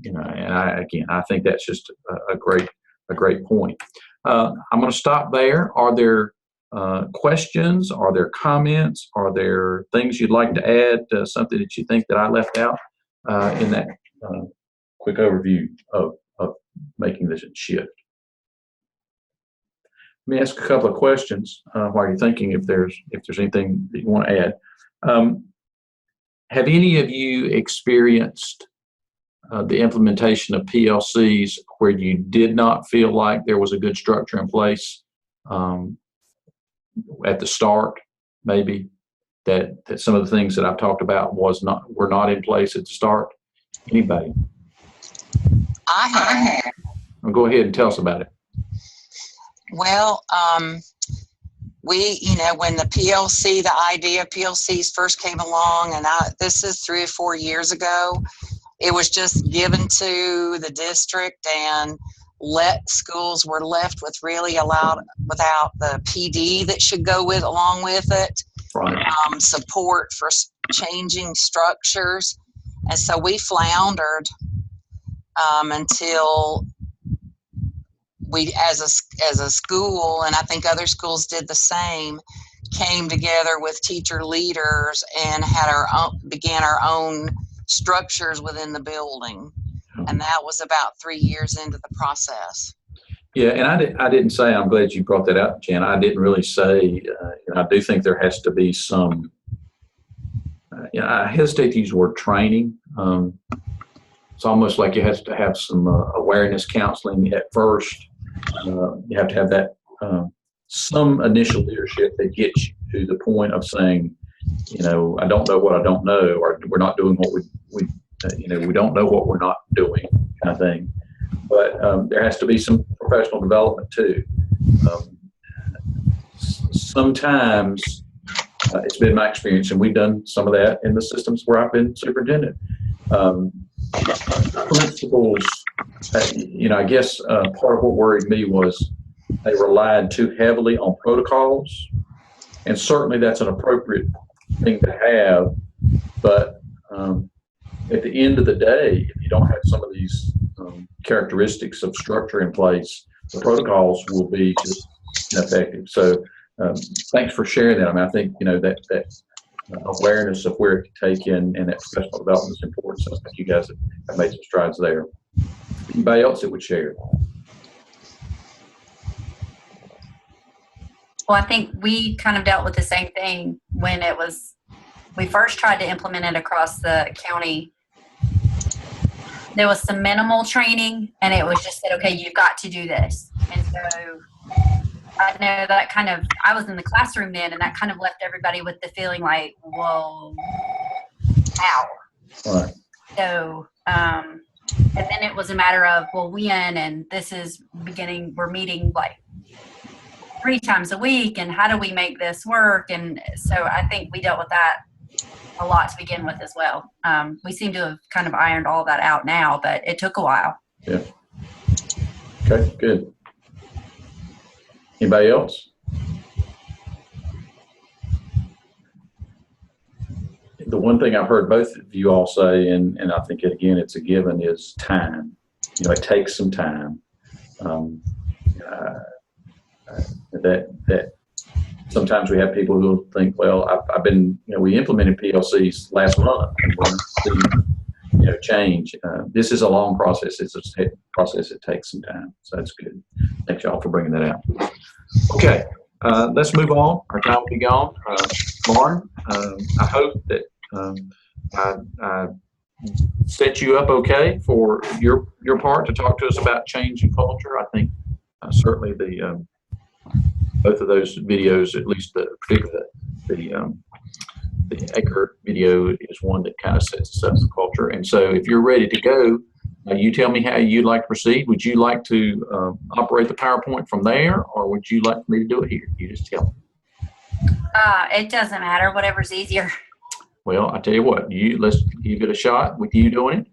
S1: You know, and I think that's just a great point. I'm going to stop there. Are there questions? Are there comments? Are there things you'd like to add? Something that you think that I left out in that quick overview of making this shift? Let me ask a couple of questions while you're thinking if there's anything that you want to add. Have any of you experienced the implementation of PLCs where you did not feel like there was a good structure in place at the start, maybe that some of the things that I've talked about were not in place at the start? Anybody?
S3: I have.
S1: Well, go ahead and tell us about it.
S3: Well, you know, when the idea of PLCs first came along, and this is 3 or 4 years ago, it was just given to the district, and schools were left with really without the PD that should go along with it,
S1: Right.
S3: support for changing structures. And so we floundered until we, as a school, and I think other schools did the same, came together with teacher leaders and began our own structures within the building. And that was about 3 years into the process.
S1: Yeah, and I didn't say, I'm glad you brought that up, Jen. I didn't really say, I do think there has to be some, I hesitate to use the word training. It's almost like you have to have some awareness counseling at first. You have to have that, some initial leadership that gets you to the point of saying, I don't know what I don't know, or we're not doing what we don't know what we're not doing, kind of thing. But there has to be some professional development too. Sometimes it's been my experience, and we've done some of that in the systems where I've been superintendent. Principals, I guess part of what worried me was they relied too heavily on protocols, and certainly that's an appropriate thing to have. But at the end of the day, if you don't have some of these characteristics of structure in place, the protocols will be just ineffective. So thanks for sharing that. I think that awareness of where it can take in and that professional development is important. So I think you guys have made some strides there. Anybody else that would share?
S6: Well, I think we kind of dealt with the same thing when we first tried to implement it across the county. There was some minimal training, and it was just said, okay, you've got to do this. And so I know that I was in the classroom then, and that kind of left everybody with the feeling like, whoa, how?
S1: Right.
S6: So, and then it was a matter of, well, when, and this is we're meeting like 3 times a week, and how do we make this work? And so I think we dealt with that a lot to begin with as well. We seem to have kind of ironed all that out now, but it took a while.
S1: Yeah. Okay, good. Anybody else? The one thing I've heard both of you all say, and I think again it's a given, is time. It takes some time. That sometimes we have people who think, well, I've been, we implemented PLCs last month, and we're seeing, change. This is a long process. It's a process that takes some time. So that's good. Thanks y'all for bringing that out. Okay, let's move on. Our time will be gone. Lauren, I hope that I set you up okay for your part to talk to us about change in culture. I think certainly the both of those videos, at least particularly the Eckert video, is one that kind of sets us up for culture. And so if you're ready to go, you tell me how you'd like to proceed. Would you like to operate the PowerPoint from there, or would you like me to do it here? You just tell me.
S6: It doesn't matter, whatever's easier.
S1: Well, I tell you what, let's give it a shot with you doing it.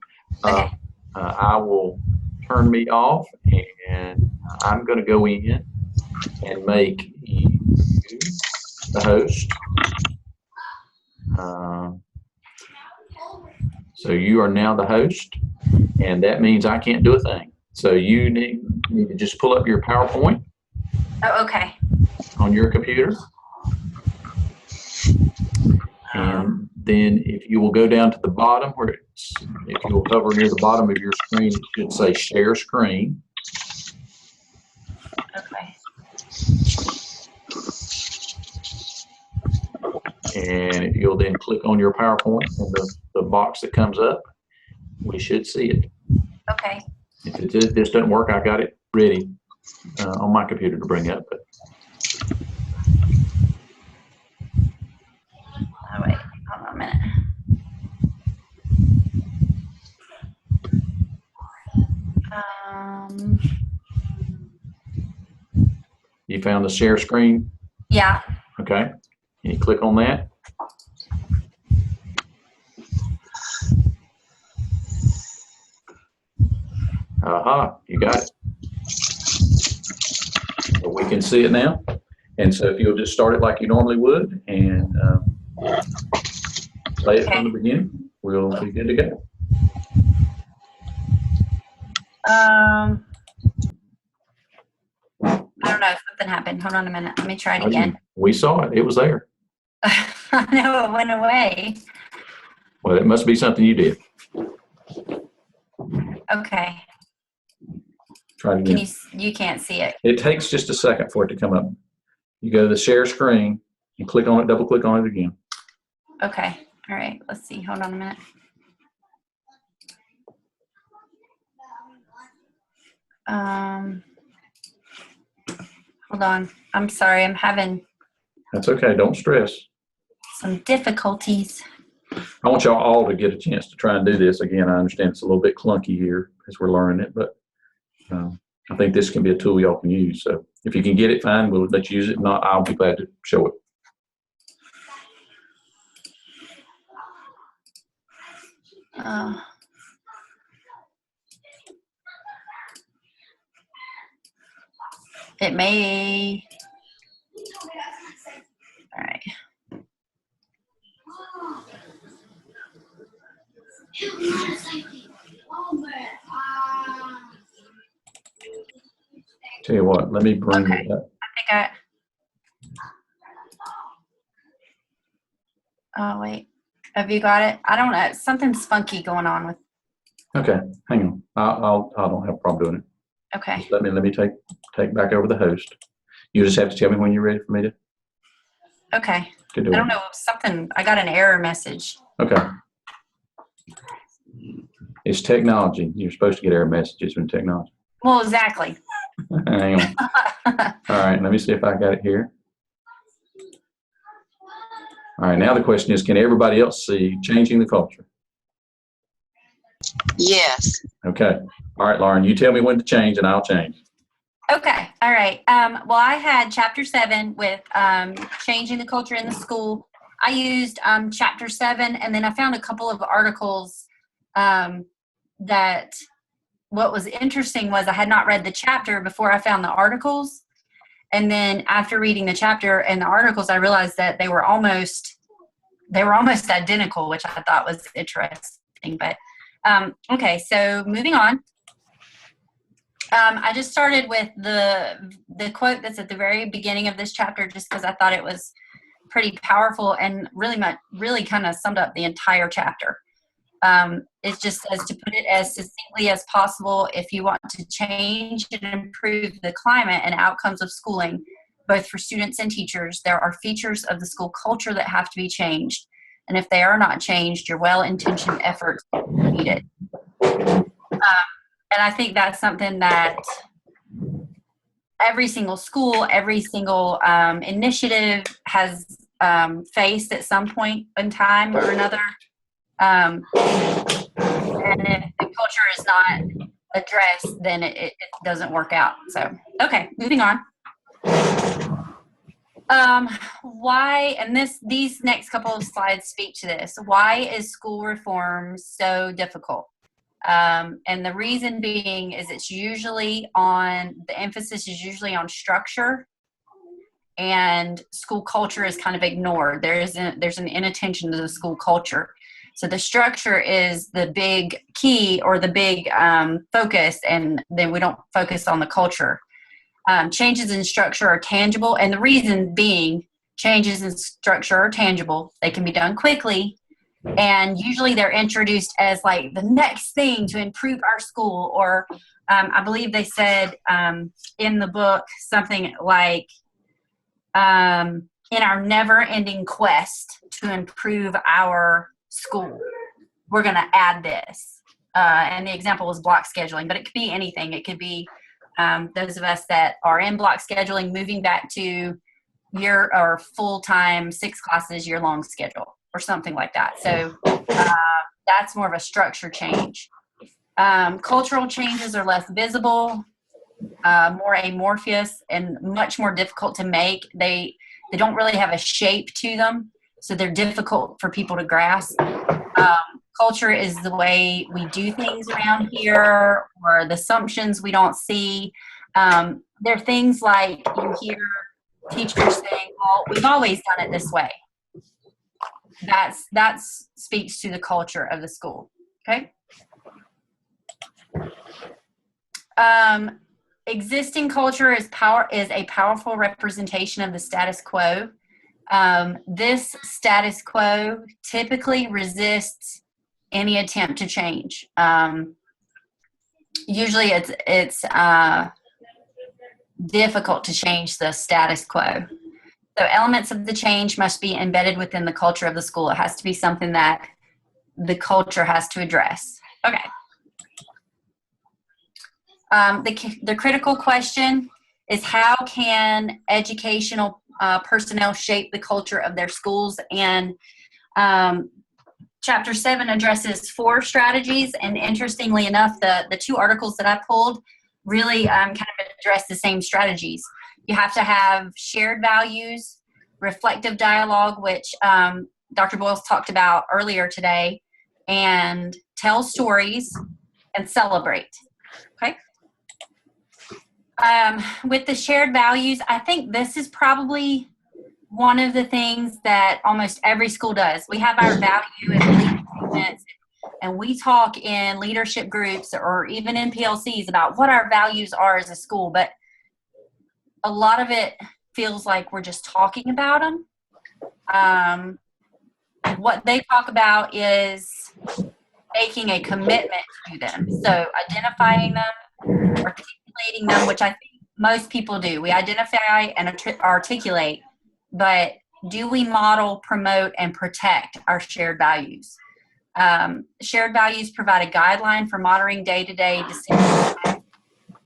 S6: Okay.
S1: I will turn me off, and I'm going to go in and make you the host. So you are now the host, and that means I can't do a thing. So you need to just pull up your PowerPoint.
S6: Oh, okay.
S1: On your computer. And then if you will go down to the bottom if you will hover near the bottom of your screen, it should say share screen.
S6: Okay.
S1: And you'll then click on your PowerPoint, and the box that comes up, we should see it.
S6: Okay.
S1: If this doesn't work, I got it ready on my computer to bring up. But
S6: Oh, wait, hold on a minute.
S1: you found the share screen?
S6: Yeah.
S1: Okay. And you click on that. Aha, you got it. we can see it now. And so if you'll just start it like you normally would and play it from the beginning, we'll be good to go.
S6: I don't know. Something happened. Hold on a minute. Let me try it again.
S1: We saw it. It was there.
S6: I know it went away.
S1: Well, it must be something you did.
S6: Okay.
S1: Try it
S6: Can
S1: again.
S6: you can't see it.
S1: It takes just a second for it to come up. You go to the share screen and click on it, double click on it again.
S6: Okay. All right. Let's see. Hold on a minute. Hold on. I'm sorry. I'm having
S1: That's okay. Don't stress.
S6: some difficulties.
S1: I want y'all all to get a chance to try and do this. Again, I understand it's a little bit clunky here as we're learning it, but I think this can be a tool y'all can use. So if you can get it, fine, we'll let you use it. If not, I'll be glad to show it.
S6: It may. All right.
S1: Tell you what, let me bring
S6: Okay.
S1: it up.
S6: I think oh, wait. Have you got it? I don't know. Something's funky going on with.
S1: Okay, hang on. I don't have a problem doing it.
S6: Okay.
S1: Just let me take back over the host. You just have to tell me when you're ready for me to
S6: Okay.
S1: do
S6: I don't
S1: it.
S6: know. Something. I got an error message.
S1: Okay. It's technology. You're supposed to get error messages from technology.
S6: Well, exactly.
S1: Hang on. All right, let me see if I got it here. All right, now the question is, can everybody else see changing the culture?
S3: Yes.
S1: Okay. All right, Lauren, you tell me when to change and I'll change.
S6: Okay. All right. Well, I had chapter 7 with changing the culture in the school. I used chapter 7, and then I found a couple of articles that what was interesting was I had not read the chapter before I found the articles. And then after reading the chapter and the articles, I realized that they were almost identical, which I thought was interesting. But okay, so moving on. I just started with the quote that's at the very beginning of this chapter, just because I thought it was pretty powerful and really kind of summed up the entire chapter. It just says to put it as succinctly as possible, if you want to change and improve the climate and outcomes of schooling, both for students and teachers, there are features of the school culture that have to be changed. And if they are not changed, your well-intentioned efforts are needed. And I think that's something that every single school, every single initiative has faced at some point in time or another. And if the culture is not addressed, then it doesn't work out. So, okay, moving on. Why, and these next couple of slides speak to this. Why is school reform so difficult? And the reason being is the emphasis is usually on structure, and school culture is kind of ignored. There's an inattention to the school culture. So the structure is the big key or the big focus, and then we don't focus on the culture. Changes in structure are tangible, and the reason being changes in structure are tangible. They can be done quickly, and usually they're introduced as like the next thing to improve our school, or I believe they said in the book something like in our never-ending quest to improve our school, we're going to add this. And the example was block scheduling, but it could be anything. It could be those of us that are in block scheduling moving back to year or full-time 6 classes year-long schedule or something like that. So that's more of a structure change. Cultural changes are less visible, more amorphous, and much more difficult to make. They don't really have a shape to them, so they're difficult for people to grasp. Culture is the way we do things around here, or the assumptions we don't see. there are things like you hear teachers saying, well, we've always done it this way. That speaks to the culture of the school. Okay. Existing culture is a powerful representation of the status quo. This status quo typically resists any attempt to change. Usually it's difficult to change the status quo. So elements of the change must be embedded within the culture of the school. It has to be something that the culture has to address. Okay. The critical question is, how can educational personnel shape the culture of their schools? And Chapter 7 addresses 4 strategies, and interestingly enough, the 2 articles that I pulled really kind of address the same strategies. You have to have shared values, reflective dialogue, which Dr. Boyles talked about earlier today, and tell stories and celebrate. Okay. With the shared values, I think this is probably one of the things that almost every school does. We have our value and belief statements, and we talk in leadership groups or even in PLCs about what our values are as a school, but a lot of it feels like we're just talking about them. What they talk about is making a commitment to them. So identifying them, articulating them, which I think most people do. We identify and articulate, but do we model, promote, and protect our shared values? Shared values provide a guideline for monitoring day-to-day decisions.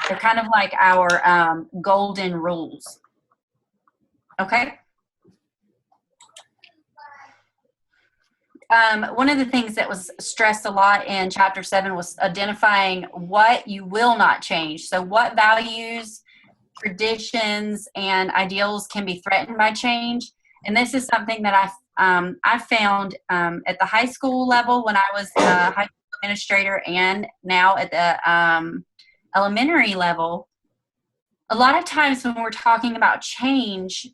S6: They're kind of like our golden rules. Okay? One of the things that was stressed a lot in Chapter 7 was identifying what you will not change. So what values, traditions, and ideals can be threatened by change. And this is something that I found at the high school level when I was a high school administrator, and now at the elementary level. A lot of times when we're talking about change,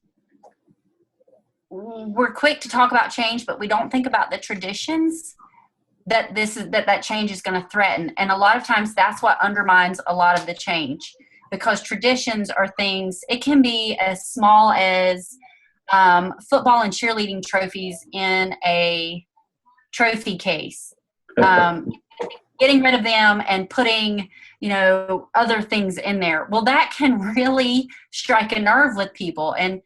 S6: we're quick to talk about change, but we don't think about the traditions that change is going to threaten. And a lot of times that's what undermines a lot of the change, because traditions are things, it can be as small as football and cheerleading trophies in a trophy case. Getting rid of them and putting, other things in there. Well, that can really strike a nerve with people, and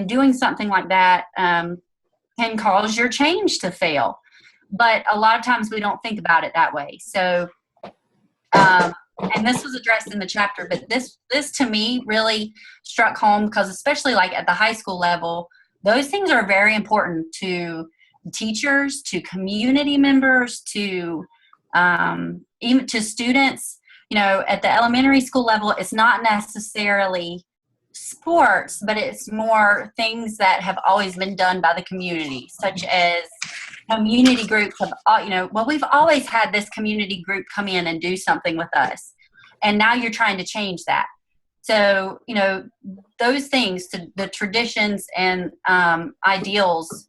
S6: doing something like that can cause your change to fail. But a lot of times we don't think about it that way. So, and this was addressed in the chapter, but this to me really struck home, because especially like at the high school level, those things are very important to teachers, to community members, to even to students. At the elementary school level, it's not necessarily sports, but it's more things that have always been done by the community, such as community groups have, we've always had this community group come in and do something with us, and now you're trying to change that. So, those things, the traditions and ideals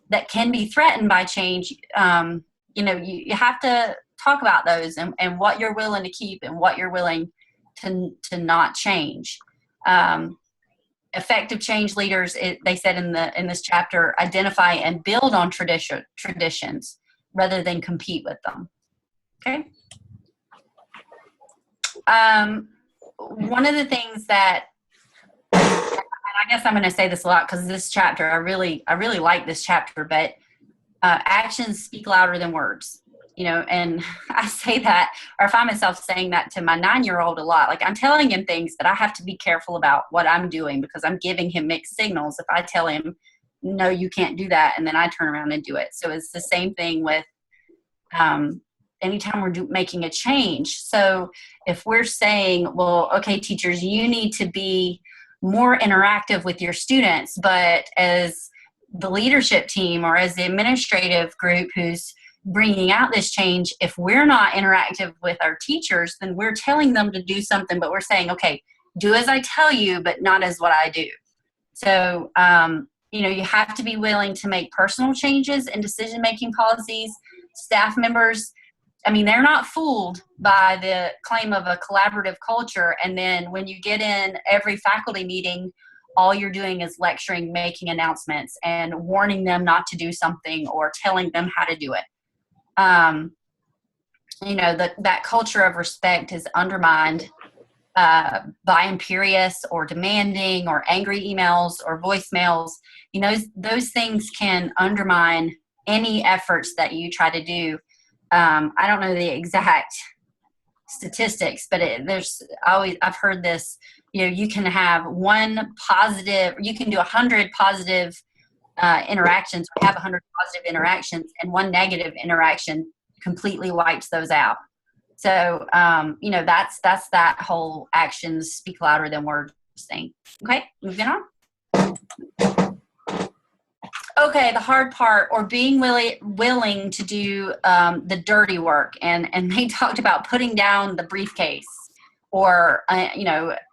S6: that can be threatened by change, you have to talk about those and what you're willing to keep and what you're willing to not change. Effective change leaders, they said in this chapter, identify and build on traditions rather than compete with them. Okay. One of the things that, and I guess I'm going to say this a lot because this chapter, I really like this chapter, but actions speak louder than words. And I say that, or I find myself saying that to my 9-year-old a lot. Like, I'm telling him things that I have to be careful about what I'm doing, because I'm giving him mixed signals if I tell him, no, you can't do that, and then I turn around and do it. So it's the same thing with anytime we're making a change. So if we're saying, well, okay, teachers, you need to be more interactive with your students, but as the leadership team or as the administrative group who's bringing out this change, if we're not interactive with our teachers, then we're telling them to do something, but we're saying, okay, do as I tell you, but not as what I do. So, you have to be willing to make personal changes in decision-making policies. Staff members, they're not fooled by the claim of a collaborative culture. And then when you get in every faculty meeting, all you're doing is lecturing, making announcements, and warning them not to do something or telling them how to do it. That culture of respect is undermined by imperious or demanding or angry emails or voicemails. Those things can undermine any efforts that you try to do. I don't know the exact statistics, but I've heard this, you can have you can do 100 positive interactions, or have 100 positive interactions, and one negative interaction completely wipes those out. So, that's that whole actions speak louder than words thing. Okay, moving on. Okay, the hard part, or being willing to do the dirty work. And they talked about putting down the briefcase, or,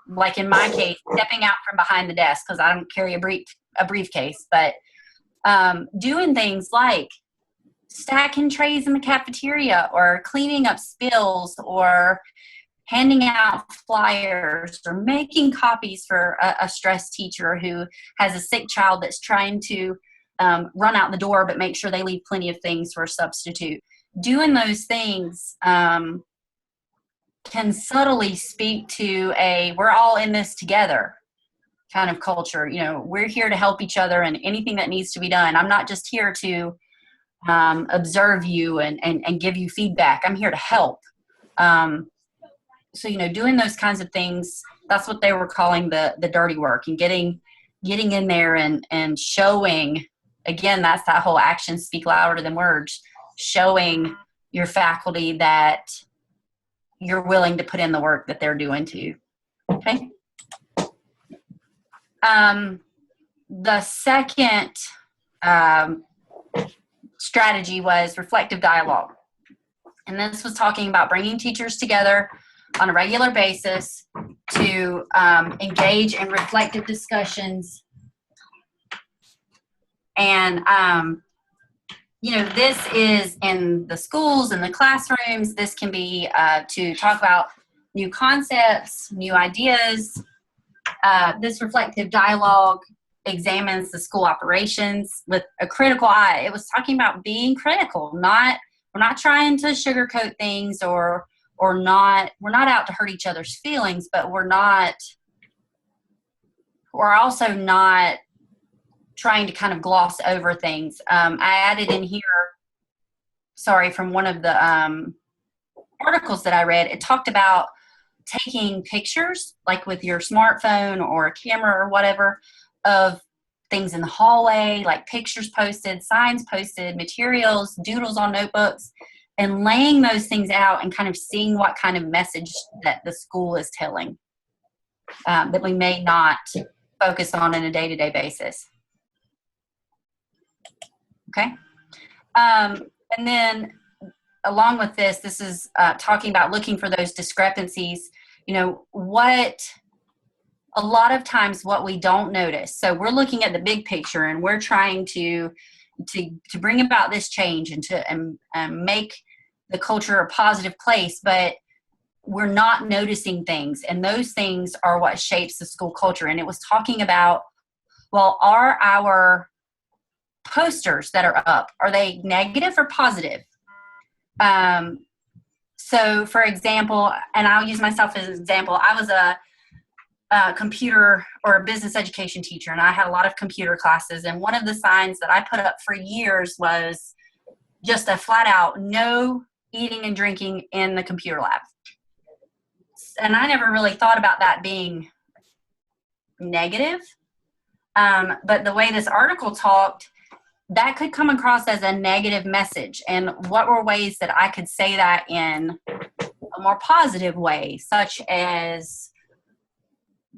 S6: like in my case, stepping out from behind the desk, because I don't carry a briefcase, but doing things like stacking trays in the cafeteria, or cleaning up spills, or handing out flyers, or making copies for a stressed teacher who has a sick child that's trying to run out the door, but make sure they leave plenty of things for a substitute. Doing those things can subtly speak to we're all in this together kind of culture. We're here to help each other, and anything that needs to be done. I'm not just here to observe you and give you feedback. I'm here to help. So, doing those kinds of things, that's what they were calling the dirty work, and getting in there and showing, again, that's that whole actions speak louder than words, showing your faculty that you're willing to put in the work that they're doing too. Okay. The second strategy was reflective dialogue. And this was talking about bringing teachers together on a regular basis to engage in reflective discussions. And, this is in the schools and the classrooms. This can be to talk about new concepts, new ideas. This reflective dialogue examines the school operations with a critical eye. It was talking about being critical, we're not trying to sugarcoat things or we're not out to hurt each other's feelings, but we're also not trying to kind of gloss over things. I added in here, from one of the articles that I read, it talked about taking pictures, like with your smartphone or a camera or whatever, of things in the hallway, like pictures posted, signs posted, materials, doodles on notebooks, and laying those things out and kind of seeing what kind of message that the school is telling that we may not focus on a day-to-day basis. Okay. And then along with this is talking about looking for those discrepancies. A lot of times what we don't notice. So we're looking at the big picture, and we're trying to bring about this change and to make the culture a positive place, but we're not noticing things. And those things are what shapes the school culture. And it was talking about, well, are our posters that are up, are they negative or positive? So for example, and I'll use myself as an example, I was a computer or a business education teacher, and I had a lot of computer classes, and one of the signs that I put up for years was just a flat out no eating and drinking in the computer lab. And I never really thought about that being negative, but the way this article talked, that could come across as a negative message. And what were ways that I could say that in a more positive way, such as,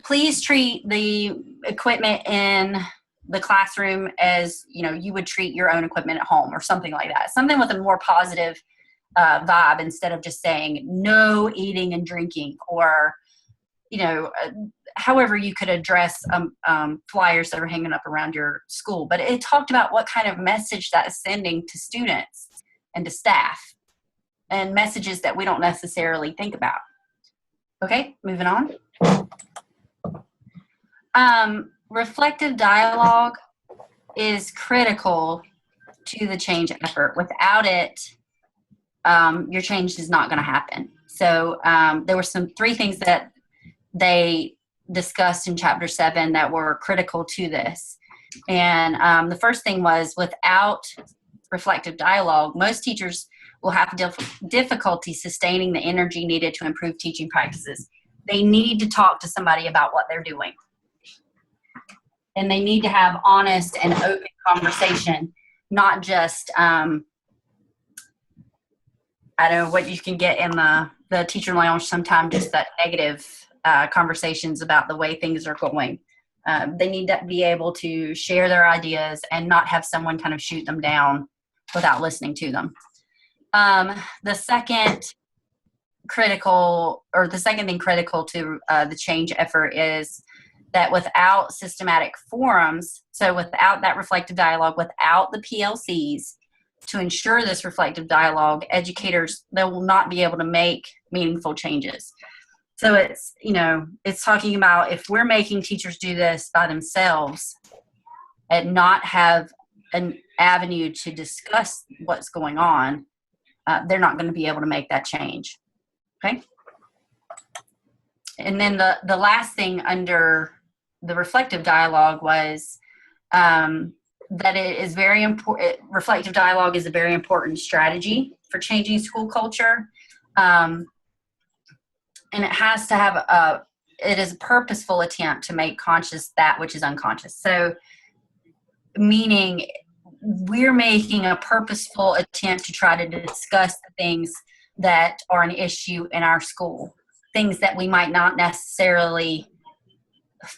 S6: please treat the equipment in the classroom as you would treat your own equipment at home, or something like that. Something with a more positive vibe, instead of just saying no eating and drinking, or however you could address flyers that are hanging up around your school. But it talked about what kind of message that is sending to students and to staff, and messages that we don't necessarily think about. Okay, moving on. Reflective dialogue is critical to the change effort. Without it, your change is not going to happen. So there were three things that they discussed in Chapter 7 that were critical to this. And the first thing was, without reflective dialogue, most teachers will have difficulty sustaining the energy needed to improve teaching practices. They need to talk to somebody about what they're doing. And they need to have honest and open conversation, not just, I don't know what you can get in the teacher lounge sometimes, just that negative conversations about the way things are going. They need to be able to share their ideas and not have someone kind of shoot them down without listening to them. The second thing critical to the change effort is that without systematic forums, so without that reflective dialogue, without the PLCs to ensure this reflective dialogue, educators, they will not be able to make meaningful changes. So it's talking about, if we're making teachers do this by themselves and not have an avenue to discuss what's going on, they're not going to be able to make that change. Okay. And then the last thing under the reflective dialogue was that it is very important. Reflective dialogue is a very important strategy for changing school culture. And it has to have it is a purposeful attempt to make conscious that which is unconscious. So meaning we're making a purposeful attempt to try to discuss the things that are an issue in our school, things that we might not necessarily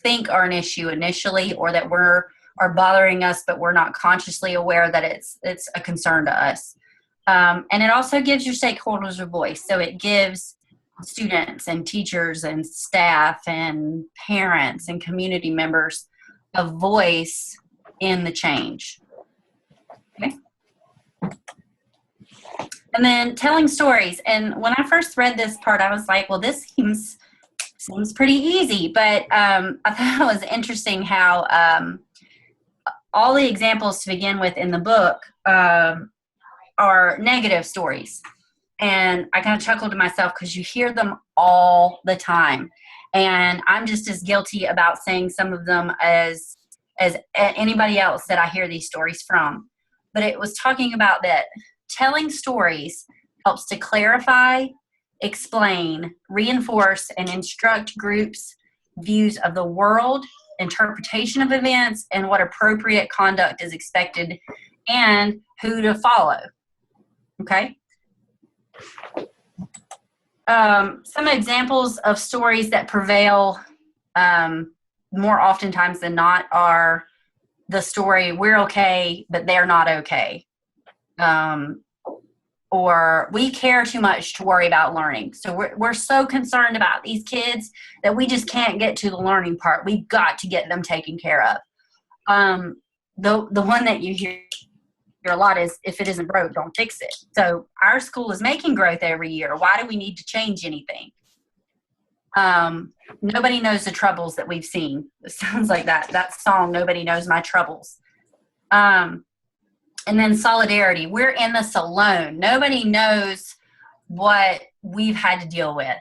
S6: think are an issue initially, or that are bothering us, but we're not consciously aware that it's a concern to us. And it also gives your stakeholders a voice. So it gives students and teachers and staff and parents and community members a voice in the change. Okay. And then telling stories. And when I first read this part, I was like, well, this seems pretty easy. But I thought it was interesting how all the examples to begin with in the book are negative stories. And I kind of chuckled to myself because you hear them all the time. And I'm just as guilty about saying some of them as anybody else that I hear these stories from. But it was talking about that telling stories helps to clarify, explain, reinforce, and instruct groups' views of the world, interpretation of events, and what appropriate conduct is expected and who to follow. Okay? Some examples of stories that prevail more oftentimes than not are the story, we're okay, but they're not okay. Or we care too much to worry about learning. So we're so concerned about these kids that we just can't get to the learning part. We've got to get them taken care of. The one that you hear a lot is, if it isn't broke, don't fix it. So our school is making growth every year. Why do we need to change anything? Nobody knows the troubles that we've seen. It sounds like that song, Nobody Knows My Troubles. And then solidarity. We're in this alone. Nobody knows what we've had to deal with.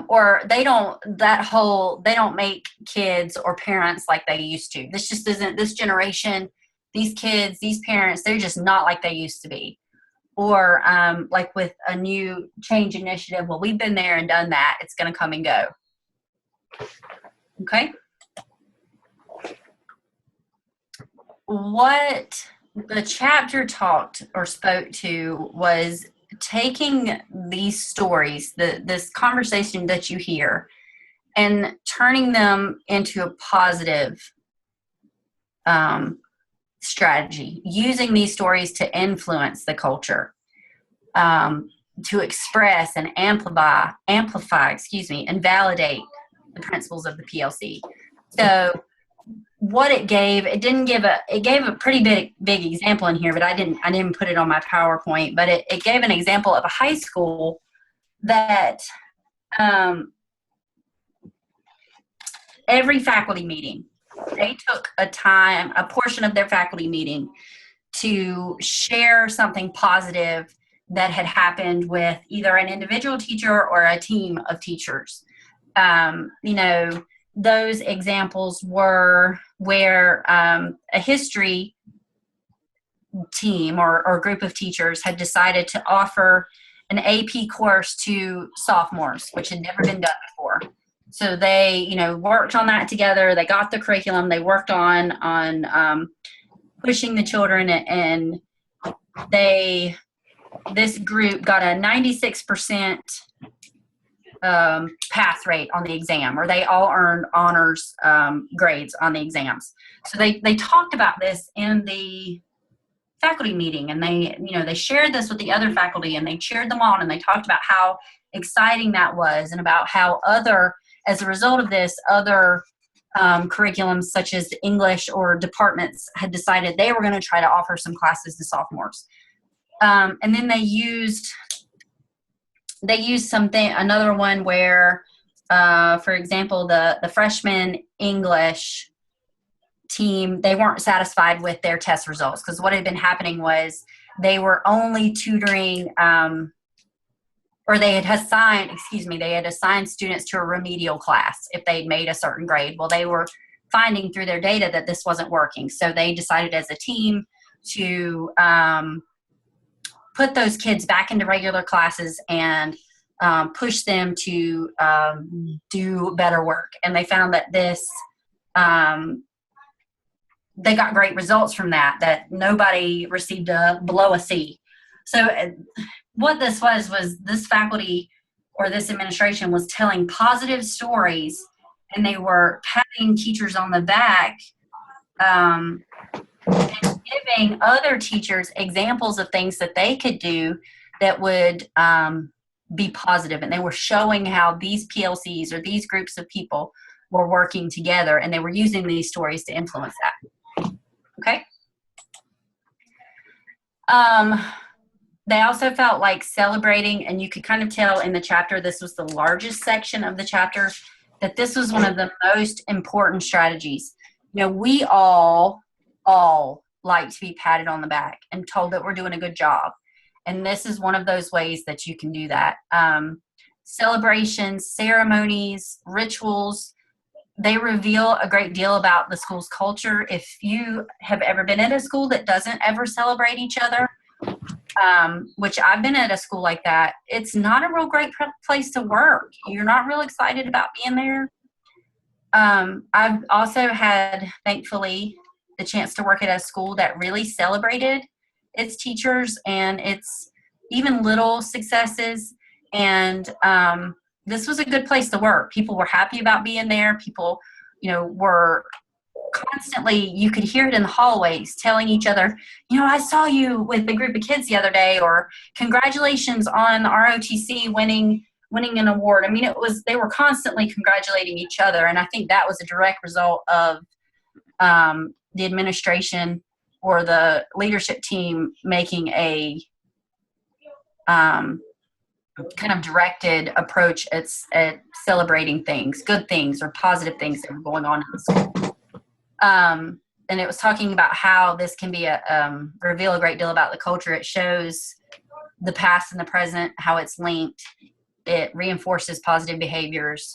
S6: Or they don't make kids or parents like they used to. This just isn't this generation. These kids, these parents, they're just not like they used to be. Or like with a new change initiative, well, we've been there and done that. It's going to come and go. Okay. What the chapter talked or spoke to was taking these stories, this conversation that you hear, and turning them into a positive strategy, using these stories to influence the culture. to express and amplify, and validate the principles of the PLC. So what it gave, it gave a pretty big example in here, but I didn't put it on my PowerPoint, but it gave an example of a high school that every faculty meeting, they took a portion of their faculty meeting to share something positive that had happened with either an individual teacher or a team of teachers. Those examples were where a history team or group of teachers had decided to offer an AP course to sophomores, which had never been done before. So they, worked on that together. They got the curriculum. They worked on pushing the children, and this group got a 96% pass rate on the exam, or they all earned honors grades on the exams. So they talked about this in the faculty meeting, and they shared this with the other faculty, and they cheered them on, and they talked about how exciting that was, and about how as a result of this, other curriculums such as English or departments had decided they were going to try to offer some classes to sophomores. And then they used another one where, for example, the freshman English team, they weren't satisfied with their test results, because what had been happening was they were only tutoring, or they had assigned students to a remedial class if they'd made a certain grade. Well, they were finding through their data that this wasn't working. So they decided as a team to put those kids back into regular classes and push them to do better work. And they found that they got great results from that nobody received below a C. So what this was this faculty or this administration was telling positive stories, and they were patting teachers on the back and giving other teachers examples of things that they could do that would be positive. And they were showing how these PLCs or these groups of people were working together, and they were using these stories to influence that. Okay. They also felt like celebrating, and you could kind of tell in the chapter, this was the largest section of the chapter, that this was one of the most important strategies. We all like to be patted on the back and told that we're doing a good job. And this is one of those ways that you can do that. Celebrations, ceremonies, rituals, they reveal a great deal about the school's culture. If you have ever been at a school that doesn't ever celebrate each other, which I've been at a school like that, it's not a real great place to work. You're not real excited about being there. I've also had, thankfully, the chance to work at a school that really celebrated its teachers and its even little successes. And this was a good place to work. People were happy about being there. People, were constantly, you could hear it in the hallways telling each other, I saw you with a group of kids the other day, or congratulations on ROTC winning an award. I mean, they were constantly congratulating each other. And I think that was a direct result of the administration or the leadership team making a kind of directed approach at celebrating things, good things or positive things that were going on in the school. And it was talking about how this can be reveal a great deal about the culture. It shows the past and the present, how it's linked. It reinforces positive behaviors.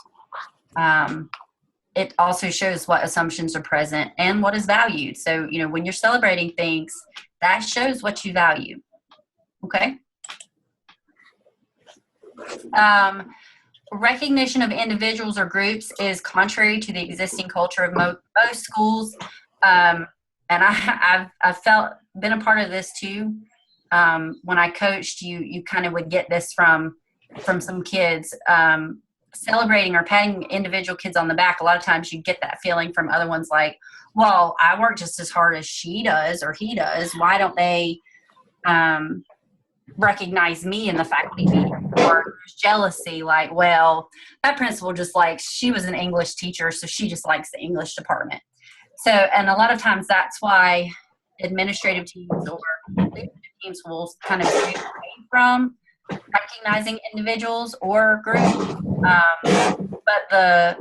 S6: It also shows what assumptions are present and what is valued. So, when you're celebrating things, that shows what you value. Okay? Recognition of individuals or groups is contrary to the existing culture of most schools. And I've been a part of this too. When I coached, you kind of would get this from some kids. Celebrating or patting individual kids on the back, a lot of times you get that feeling from other ones like, well, I work just as hard as she does or he does. Why don't they recognize me in the faculty meeting, or there's jealousy, like, well, that principal just likes, she was an English teacher, so she just likes the English department. So, and a lot of times that's why administrative teams or leadership teams will kind of stay away from recognizing individuals or groups. But the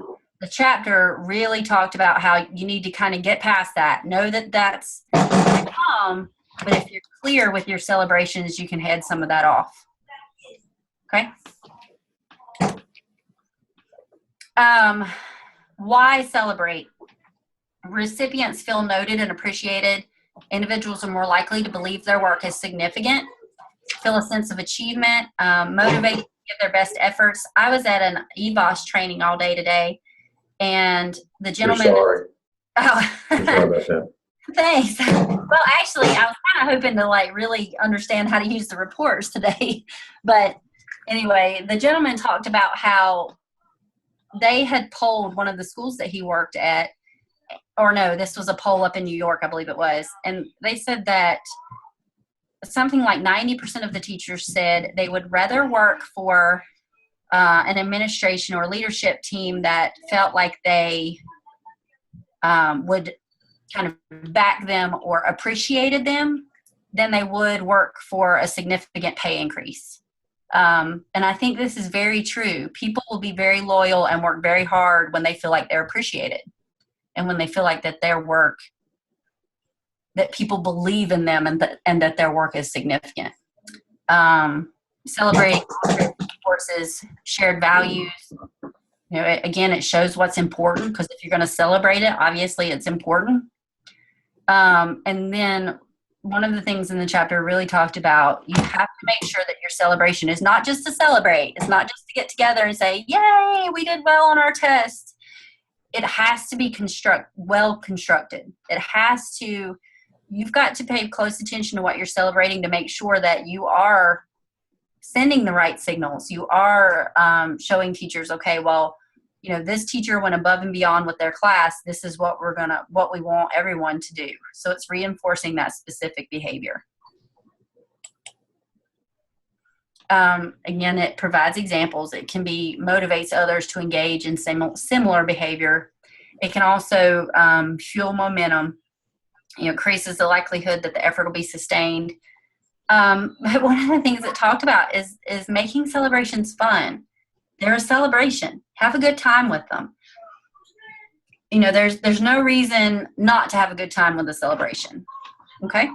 S6: chapter really talked about how you need to kind of get past that. Know that that's to come, but if you're clear with your celebrations, you can head some of that off. Okay? Why celebrate? Recipients feel noted and appreciated. Individuals are more likely to believe their work is significant, feel a sense of achievement, motivated to give their best efforts. I was at an EVOS training all day today, and the gentleman.
S1: Sorry.
S6: Oh,
S1: I'm sorry about that.
S6: thanks. Well, actually, I was kind of hoping to like really understand how to use the reports today, but anyway, the gentleman talked about how they had polled one of the schools that he worked at, or no, this was a poll up in New York, I believe it was, and they said that something like 90% of the teachers said they would rather work for an administration or leadership team that felt like they would kind of back them or appreciated them than they would work for a significant pay increase. And I think this is very true. People will be very loyal and work very hard when they feel like they're appreciated and when they feel like that their work, that people believe in them and that their work is significant. Celebrating courses, shared values. You know, again, it shows what's important, because if you're going to celebrate it, obviously it's important. And then one of the things in the chapter really talked about, you have to make sure that your celebration is not just to celebrate. It's not just to get together and say, yay, we did well on our test. It has to be well constructed. It has to, you've got to pay close attention to what you're celebrating to make sure that you are sending the right signals. You are showing teachers, okay, well, you know, this teacher went above and beyond with their class. This is what what we want everyone to do. So it's reinforcing that specific behavior. Again, it provides examples. It can be motivates others to engage in similar behavior. It can also fuel momentum. You know, increases the likelihood that the effort will be sustained. But one of the things it talked about is making celebrations fun. They're a celebration. Have a good time with them. You know, there's no reason not to have a good time with a celebration. Okay?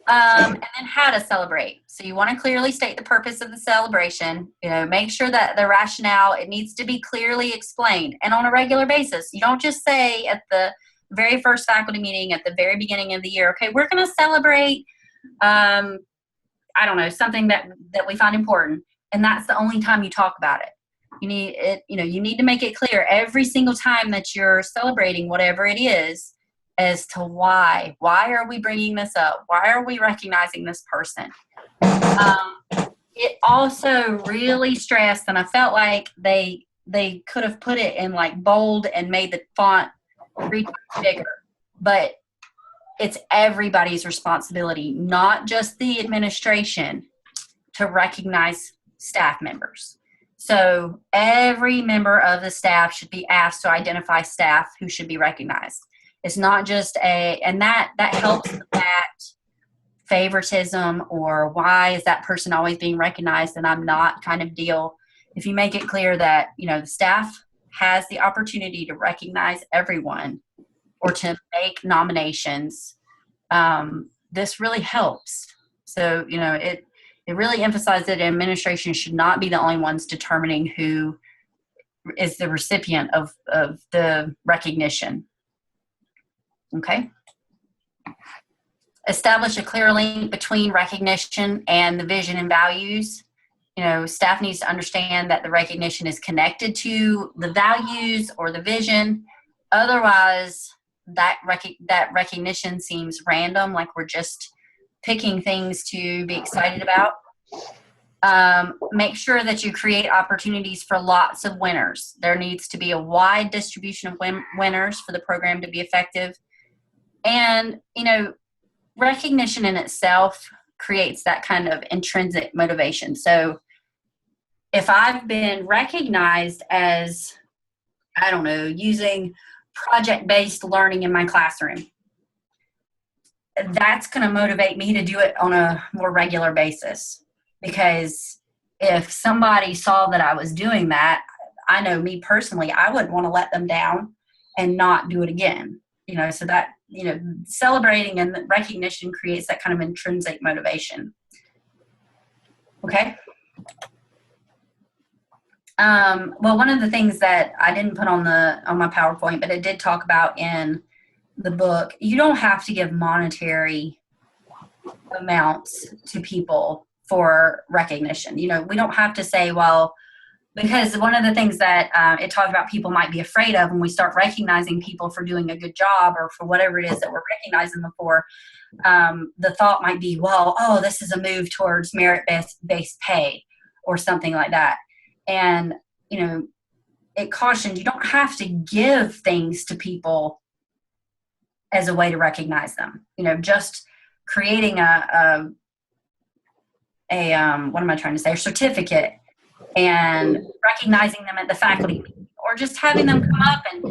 S6: And then how to celebrate. So you want to clearly state the purpose of the celebration. You know, make sure that the rationale, it needs to be clearly explained and on a regular basis. You don't just say at the very first faculty meeting at the very beginning of the year, okay, we're going to celebrate, I don't know, something that we find important. And that's the only time you talk about it. You need it, you know, you need to make it clear every single time that you're celebrating whatever it is as to why. Why are we bringing this up? Why are we recognizing this person? It also really stressed, and I felt like they could have put it in like bold and made the font 3 times bigger, but it's everybody's responsibility, not just the administration, to recognize staff members. So every member of the staff should be asked to identify staff who should be recognized. It's not just and that helps with that favoritism or why is that person always being recognized and I'm not kind of deal. If you make it clear that, you know, the staff has the opportunity to recognize everyone or to make nominations, this really helps. So, you know, it really emphasized that administration should not be the only ones determining who is the recipient of the recognition. Okay. Establish a clear link between recognition and the vision and values. You know, staff needs to understand that the recognition is connected to the values or the vision. Otherwise, that recognition seems random, like we're just picking things to be excited about. Make sure that you create opportunities for lots of winners. There needs to be a wide distribution of winners for the program to be effective. And, you know, recognition in itself creates that kind of intrinsic motivation. So if I've been recognized as, I don't know, using project-based learning in my classroom, that's going to motivate me to do it on a more regular basis. Because if somebody saw that I was doing that, I know me personally, I wouldn't want to let them down and not do it again. So that, celebrating and recognition creates that kind of intrinsic motivation. Okay. Well, one of the things that I didn't put on my PowerPoint, but it did talk about in the book, you don't have to give monetary amounts to people for recognition. We don't have to say, well, because one of the things that it talked about people might be afraid of when we start recognizing people for doing a good job or for whatever it is that we're recognizing them for, the thought might be, well, oh, this is a move towards merit-based pay or something like that. And, it cautions you don't have to give things to people as a way to recognize them. Just creating a certificate and recognizing them at the faculty meeting, or just having them come up and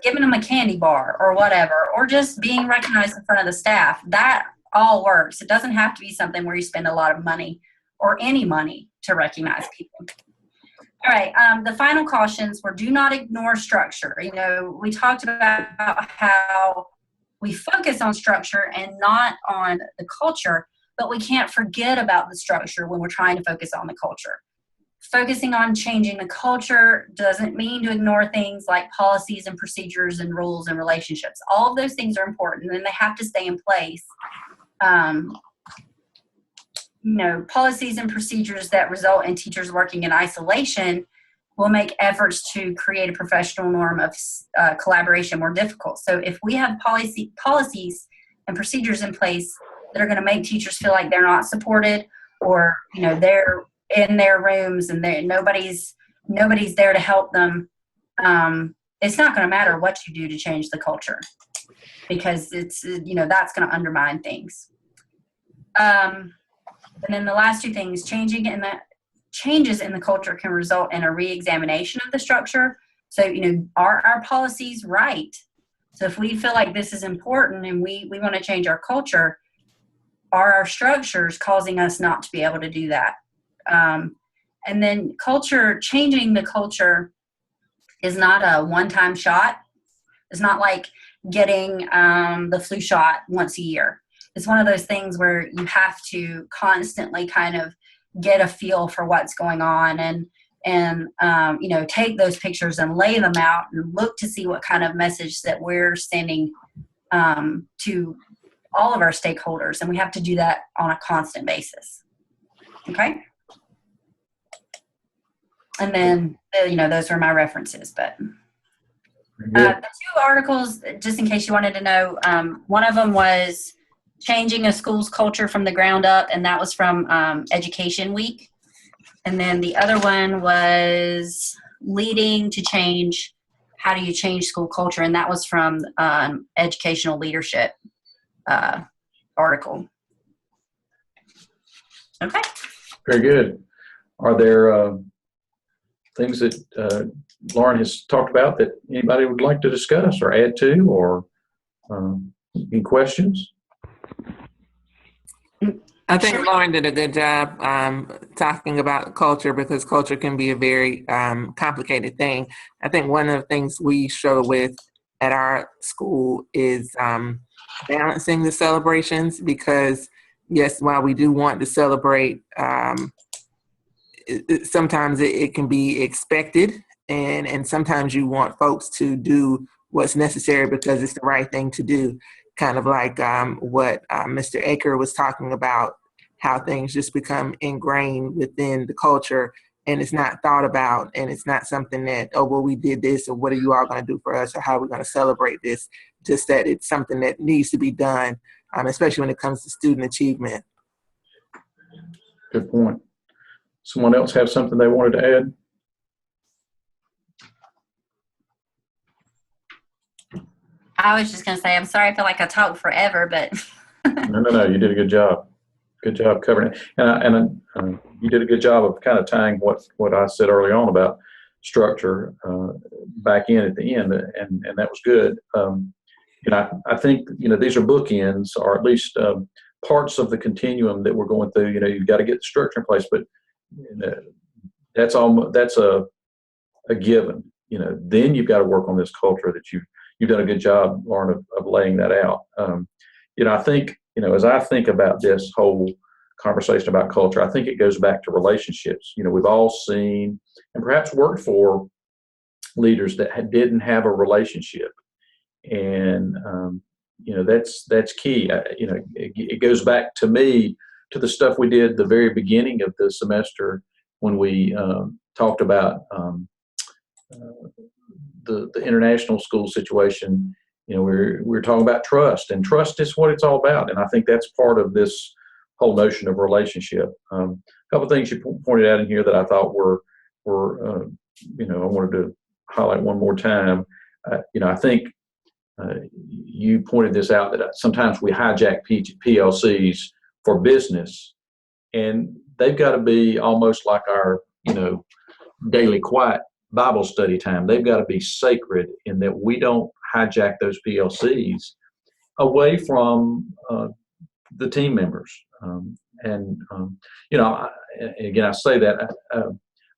S6: giving them a candy bar or whatever, or just being recognized in front of the staff. That all works. It doesn't have to be something where you spend a lot of money or any money to recognize people. All right. The final cautions were: do not ignore structure. We talked about how we focus on structure and not on the culture, but we can't forget about the structure when we're trying to focus on the culture. Focusing on changing the culture doesn't mean to ignore things like policies and procedures and rules and relationships. All of those things are important and they have to stay in place. Policies and procedures that result in teachers working in isolation will make efforts to create a professional norm of collaboration more difficult. So if we have policies and procedures in place that are going to make teachers feel like they're not supported, or they're in their rooms and nobody's there to help them, it's not going to matter what you do to change the culture, because it's that's going to undermine things. And then the last two things: changes in the culture can result in a re-examination of the structure. So are our policies right? So if we feel like this is important and we want to change our culture, are our structures causing us not to be able to do that? And then changing the culture is not a one-time shot. It's not like getting the flu shot once a year. It's one of those things where you have to constantly kind of get a feel for what's going on and take those pictures and lay them out and look to see what kind of message that we're sending to all of our stakeholders. And we have to do that on a constant basis. Okay. And then, those were my references, but the two articles, just in case you wanted to know, one of them was Changing a School's Culture from the Ground Up, and that was from Education Week. And then the other one was Leading to Change, How Do You Change School Culture? And that was from Educational Leadership article. Okay.
S1: Very good. Are there things that Lauren has talked about that anybody would like to discuss or add to, or any questions?
S2: I think Lauren did a good job talking about culture, because culture can be a very complicated thing. I think one of the things we struggle with at our school is balancing the celebrations, because yes, while we do want to celebrate, sometimes it can be expected, and sometimes you want folks to do what's necessary because it's the right thing to do. Kind of like what Mr. Aker was talking about, how things just become ingrained within the culture and it's not thought about, and it's not something that, oh, well, we did this, or what are you all going to do for us, or how are we going to celebrate this? Just that it's something that needs to be done, especially when it comes to student achievement.
S1: Good point. Someone else have something they wanted to add?
S6: I was just going to say, I'm sorry I feel like I talked forever, but.
S1: No, you did a good job. Good job covering it. And you did a good job of kind of tying what I said early on about structure back in at the end, and that was good. I think, these are bookends, or at least parts of the continuum that we're going through. You've got to get the structure in place, but that's a given. Then you've got to work on this culture that you've done a good job, Lauren, of laying that out. I think, as I think about this whole conversation about culture, I think it goes back to relationships. We've all seen and perhaps worked for leaders that didn't have a relationship. And, that's key. It goes back to me to the stuff we did the very beginning of the semester when we talked about the international school situation. We're talking about trust, and trust is what it's all about. And I think that's part of this whole notion of relationship. A couple of things you pointed out in here that I thought were I wanted to highlight one more time. I think you pointed this out, that sometimes we hijack PLCs for business, and they've got to be almost like our, daily quiet Bible study time. They've got to be sacred in that we don't hijack those PLCs away from the team members. Again, I say that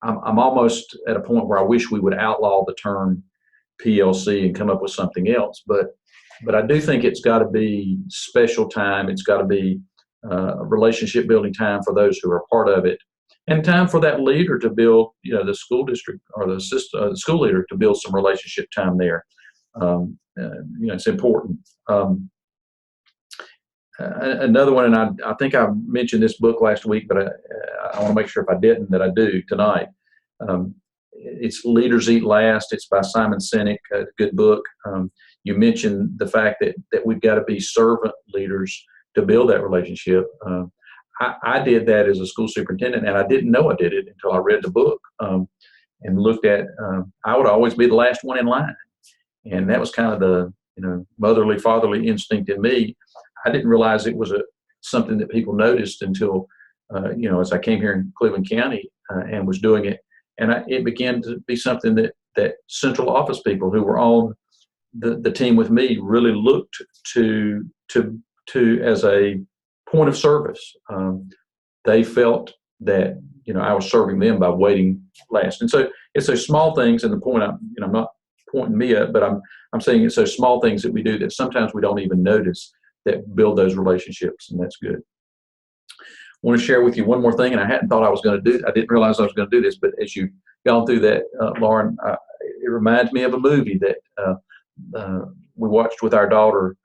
S1: I'm almost at a point where I wish we would outlaw the term PLC and come up with something else. But I do think it's got to be special time. It's got to be relationship building time for those who are part of it, and time for that leader to build, the school district or the school leader to build some relationship time there. It's important. Another one, and I think I mentioned this book last week, but I want to make sure if I didn't that I do tonight. It's Leaders Eat Last. It's by Simon Sinek, a good book. You mentioned the fact that we've got to be servant leaders to build that relationship. I did that as a school superintendent, and I didn't know I did it until I read the book and looked at. I would always be the last one in line, and that was kind of the motherly, fatherly instinct in me. I didn't realize it was something that people noticed until as I came here in Cleveland County and was doing it, and it began to be something that central office people who were on the team with me really looked to as a point of service. They felt that I was serving them by waiting last, and so it's those small things. And the point I'm not pointing me up, but I'm saying it's those small things that we do that sometimes we don't even notice that build those relationships, and that's good. I want to share with you one more thing, and I hadn't thought I was going to do. I didn't realize I was going to do this, but as you've gone through that, Lauren, it reminds me of a movie that we watched with our daughter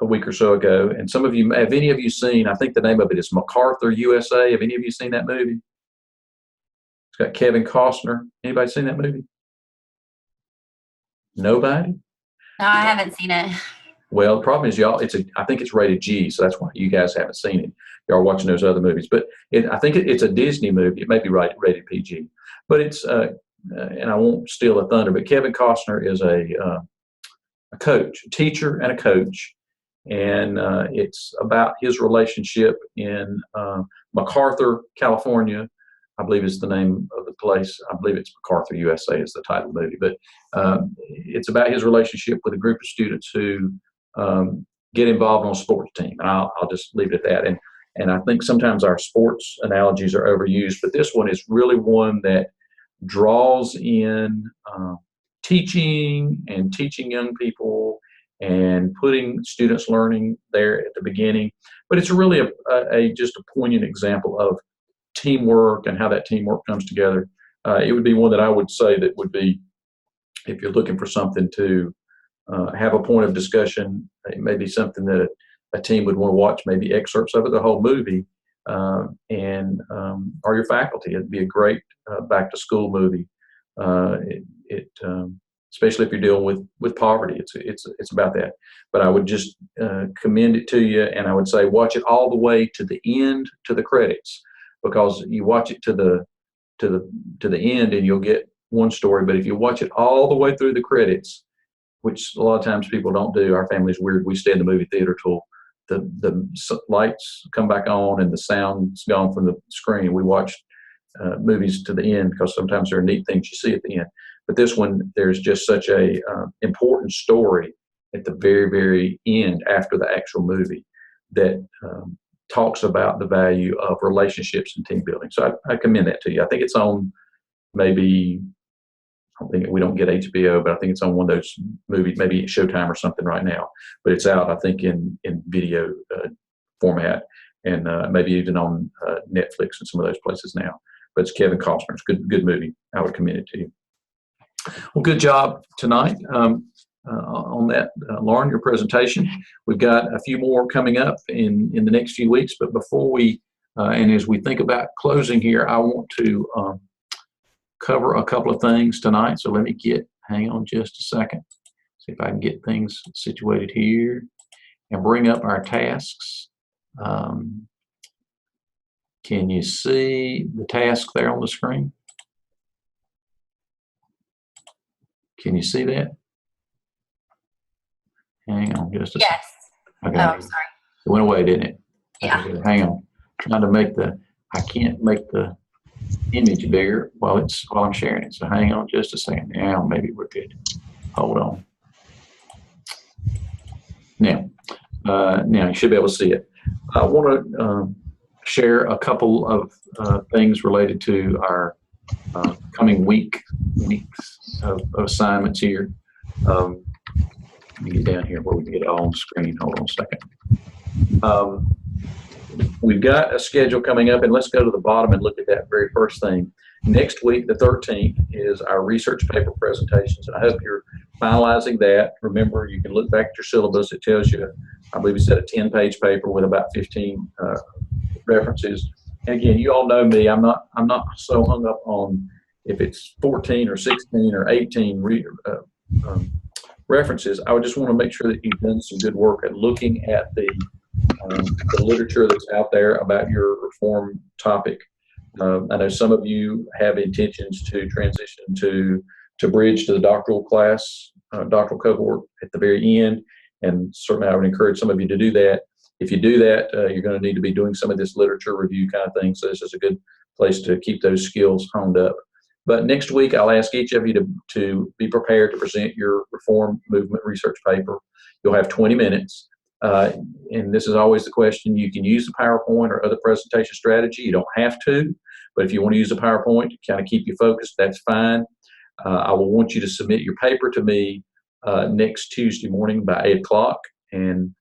S1: a week or so ago. And have any of you seen? I think the name of it is MacArthur, USA. Have any of you seen that movie? It's got Kevin Costner. Anybody seen that movie? Nobody?
S6: No, I haven't seen it.
S1: Well, the problem is, I think it's rated G, so that's why you guys haven't seen it. Y'all are watching those other movies. But I think it's a Disney movie. It may be rated PG. But it's, and I won't steal the thunder, but Kevin Costner is a coach, a teacher and a coach. And it's about his relationship in MacArthur, California. I believe is the name of the place. I believe it's MacArthur, USA is the title of the movie. But it's about his relationship with a group of students who get involved on a sports team. And I'll just leave it at that. And I think sometimes our sports analogies are overused, but this one is really one that draws in teaching young people and putting students learning there at the beginning. But it's really just a poignant example of teamwork and how that teamwork comes together. It would be one that I would say that would be, if you're looking for something to have a point of discussion, it may be something that a team would want to watch, maybe excerpts of it, the whole movie, or your faculty. It'd be a great back to school movie. Especially if you're dealing with poverty, it's about that. But I would just commend it to you, and I would say watch it all the way to the end, to the credits, because you watch it to the end and you'll get one story. But if you watch it all the way through the credits, which a lot of times people don't do, our family's weird. We stay in the movie theater till lights come back on and the sound's gone from the screen. We watch movies to the end because sometimes there are neat things you see at the end. But this one, there's just such a important story at the very, very end after the actual movie that talks about the value of relationships and team building. So I commend that to you. I think it's on maybe, I don't think we don't get HBO, but I think it's on one of those movies, maybe Showtime or something right now. But it's out, I think, in video format and maybe even on Netflix and some of those places now. But it's Kevin Costner. It's good movie. I would commend it to you. Well, good job tonight on that, Lauren, your presentation. We've got a few more coming up in the next few weeks, but before we, and as we think about closing here, I want to cover a couple of things tonight. So let me hang on just a second, see if I can get things situated here and bring up our tasks. Can you see the task there on the screen? Can you see that? Hang on just a second.
S6: Yes.
S1: Okay.
S6: Oh, I'm sorry.
S1: It went away, didn't it?
S6: Yeah.
S1: Okay, hang on. Trying to make I can't make the image bigger while I'm sharing it. So hang on just a second. Now maybe we're good. Hold on. Now you should be able to see it. I want to share a couple of things related to our coming weeks of assignments here. Let me get down here where we can get it all on the screen. Hold on a second. We've got a schedule coming up, and let's go to the bottom and look at that very first thing. Next week, the 13th, is our research paper presentations, and I hope you're finalizing that. Remember, you can look back at your syllabus. It tells you, I believe it's at a 10-page paper with about 15 references. And again, you all know me. I'm not so hung up on if it's 14 or 16 or 18 references. I would just want to make sure that you've done some good work at looking at the literature that's out there about your reform topic. I know some of you have intentions to transition to bridge to the doctoral class, doctoral cohort at the very end, and certainly I would encourage some of you to do that. If you do that, you're going to need to be doing some of this literature review kind of thing, so this is a good place to keep those skills honed up. But next week, I'll ask each of you to be prepared to present your reform movement research paper. You'll have 20 minutes. And this is always the question. You can use the PowerPoint or other presentation strategy. You don't have to, but if you want to use the PowerPoint to kind of keep you focused, that's fine. I will want you to submit your paper to me next Tuesday morning by 8 o'clock. And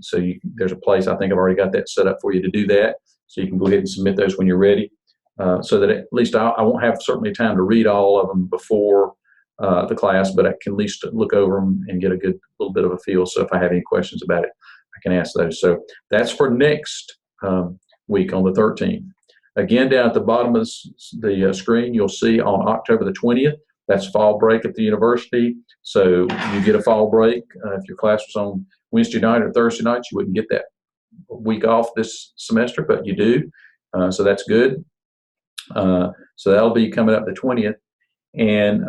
S1: so there's a place, I think I've already got that set up for you to do that. So you can go ahead and submit those when you're ready. So that at least I won't have certainly time to read all of them before the class, but I can at least look over them and get a good little bit of a feel. So if I have any questions about it, I can ask those. So that's for next week on the 13th. Again, down at the bottom of the screen, you'll see on October the 20th, that's fall break at the university. So you get a fall break. If your class was on Wednesday night or Thursday night, you wouldn't get that week off this semester, but you do. So that's good. So that'll be coming up the 20th. And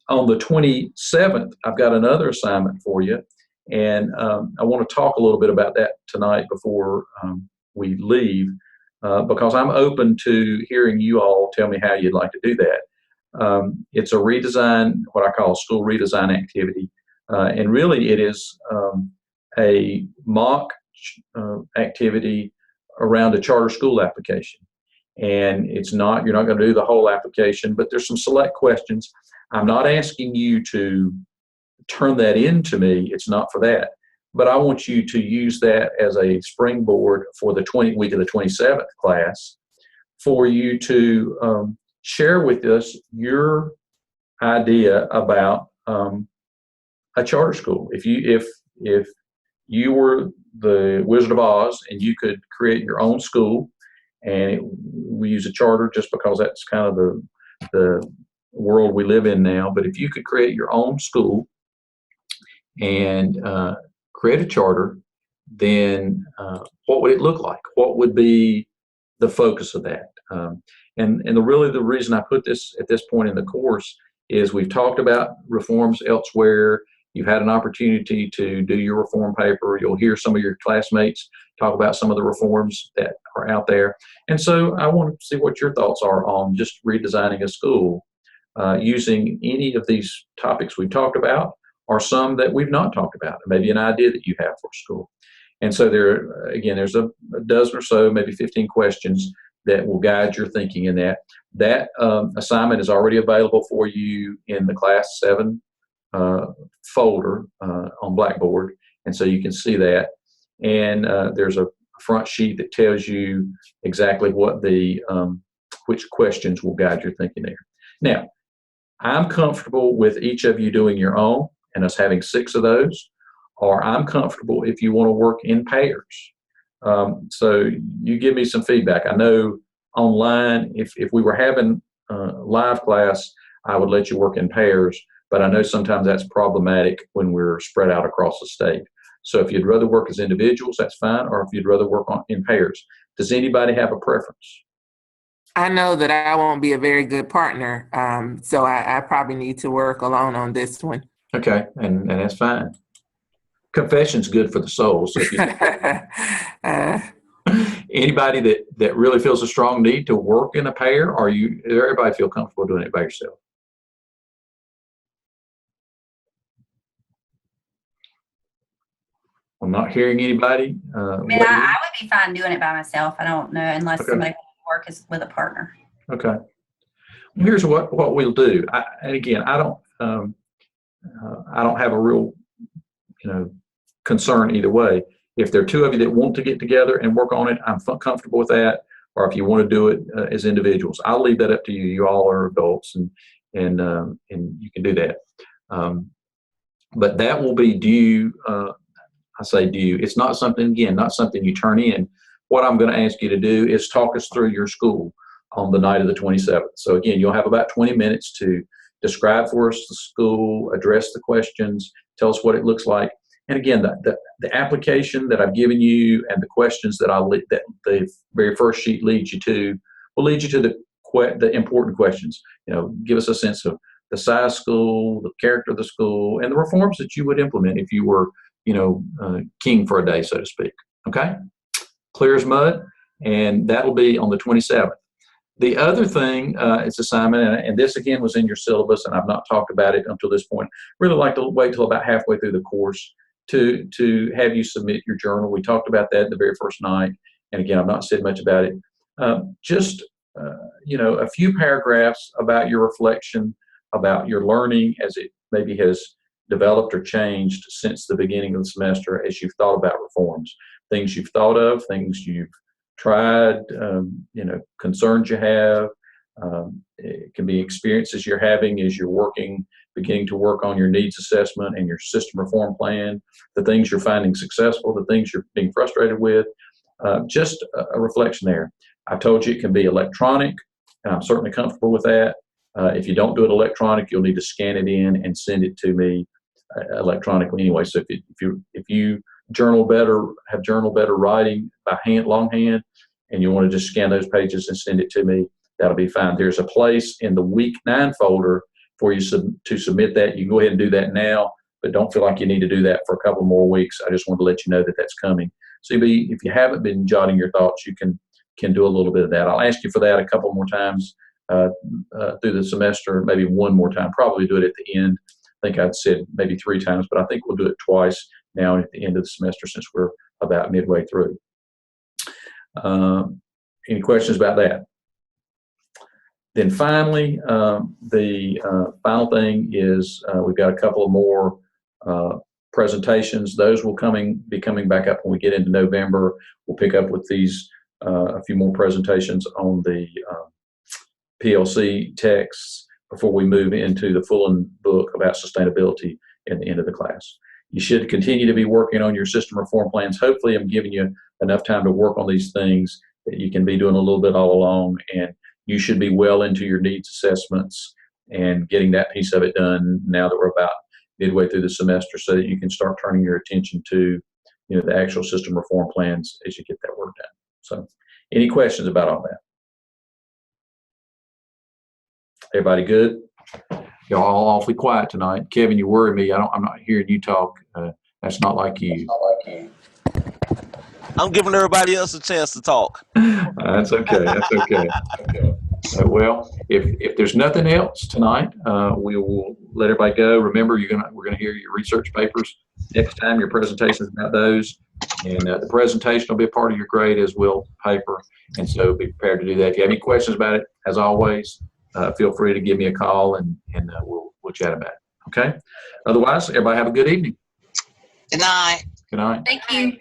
S1: on the 27th, I've got another assignment for you. And I want to talk a little bit about that tonight before we leave, because I'm open to hearing you all tell me how you'd like to do that. It's a redesign, what I call a school redesign activity. And really it is a mock activity around a charter school application. And you're not going to do the whole application, but there's some select questions. I'm not asking you to turn that into me. It's not for that. But I want you to use that as a springboard for the week of the 27th class for you to share with us your idea about a charter school. If you were the Wizard of Oz and you could create your own school, and we use a charter just because that's kind of the world we live in now. But if you could create your own school and create a charter, then what would it look like? What would be the focus of that? And the reason I put this at this point in the course is we've talked about reforms elsewhere. You've had an opportunity to do your reform paper. You'll hear some of your classmates talk about some of the reforms that are out there. And so I want to see what your thoughts are on just redesigning a school using any of these topics we've talked about, or some that we've not talked about, maybe an idea that you have for school. And so there's a dozen or so, maybe 15 questions that will guide your thinking in that. That assignment is already available for you in the Class 7 folder on Blackboard, and so you can see that. And there's a front sheet that tells you exactly what which questions will guide your thinking there. Now, I'm comfortable with each of you doing your own and us having 6 of those, or I'm comfortable if you want to work in pairs. So you give me some feedback. I know online, if we were having live class, I would let you work in pairs, but I know sometimes that's problematic when we're spread out across the state. So if you'd rather work as individuals, that's fine, or if you'd rather work in pairs. Does anybody have a preference?
S2: I know that I won't be a very good partner, so I probably need to work alone on this one.
S1: Okay, and that's fine. Confession's good for the soul. So if you, anybody that really feels a strong need to work in a pair, or everybody feel comfortable doing it by yourself? I'm not hearing anybody.
S6: I mean, I would be fine doing it by myself. I don't know, unless somebody wants to work with a partner.
S1: Okay. Here's what we'll do. And again, I don't have a real, concern either way. If there are 2 of you that want to get together and work on it, I'm comfortable with that. Or if you want to do it as individuals, I'll leave that up to you. You all are adults, and you can do that. But that will be due. I say due. It's not something you turn in. What I'm going to ask you to do is talk us through your school on the night of the 27th. So again, you'll have about 20 minutes to describe for us the school, address the questions, tell us what it looks like. And again, the application that I've given you and the questions that the very first sheet leads you to will lead you to the important questions. Give us a sense of the size school, the character of the school, and the reforms that you would implement if you were, king for a day, so to speak. Okay? Clear as mud, and that'll be on the 27th. The other thing, it's assignment, and this again was in your syllabus, and I've not talked about it until this point. Really like to wait till about halfway through the course to have you submit your journal. We talked about that the very first night, and again, I've not said much about it. Just a few paragraphs about your reflection, about your learning as it maybe has developed or changed since the beginning of the semester as you've thought about reforms, things you've thought of, things you've tried, concerns you have. It can be experiences you're having as you're beginning to work on your needs assessment and your system reform plan, the things you're finding successful, the things you're being frustrated with, just a reflection there. I told you it can be electronic, and I'm certainly comfortable with that. If you don't do it electronic, you'll need to scan it in and send it to me electronically anyway. So if you journal better, have journal better writing by hand, longhand, and you want to just scan those pages and send it to me, that'll be fine. There's a place in the week 9 folder for you to submit that. You can go ahead and do that now, but don't feel like you need to do that for a couple more weeks. I just wanted to let you know that that's coming. So if you haven't been jotting your thoughts, you can do a little bit of that. I'll ask you for that a couple more times through the semester, maybe one more time, probably do it at the end. I think I'd said maybe 3 times, but I think we'll do it twice now at the end of the semester since we're about midway through. Any questions about that? Then finally, the final thing is we've got a couple of more presentations. Those will be coming back up when we get into November. We'll pick up with these a few more presentations on the PLC texts before we move into the full book about sustainability at the end of the class. You should continue to be working on your system reform plans. Hopefully I'm giving you enough time to work on these things that you can be doing a little bit all along, and you should be well into your needs assessments and getting that piece of it done now that we're about midway through the semester, so that you can start turning your attention to the actual system reform plans as you get that work done. So any questions about all that? Everybody good? Y'all all awfully quiet tonight. Kevin, you worry me. I'm not hearing you talk. That's not like you.
S7: I'm giving everybody else a chance to talk.
S1: That's okay. That's okay. Well, if there's nothing else tonight, we will let everybody go. Remember, we're gonna hear your research papers next time. Your presentations about those, and the presentation will be a part of your grade as will paper. And so be prepared to do that. If you have any questions about it, as always, feel free to give me a call and we'll chat about it. Okay. Otherwise, everybody have a good evening.
S3: Good night.
S1: Good night.
S6: Thank you.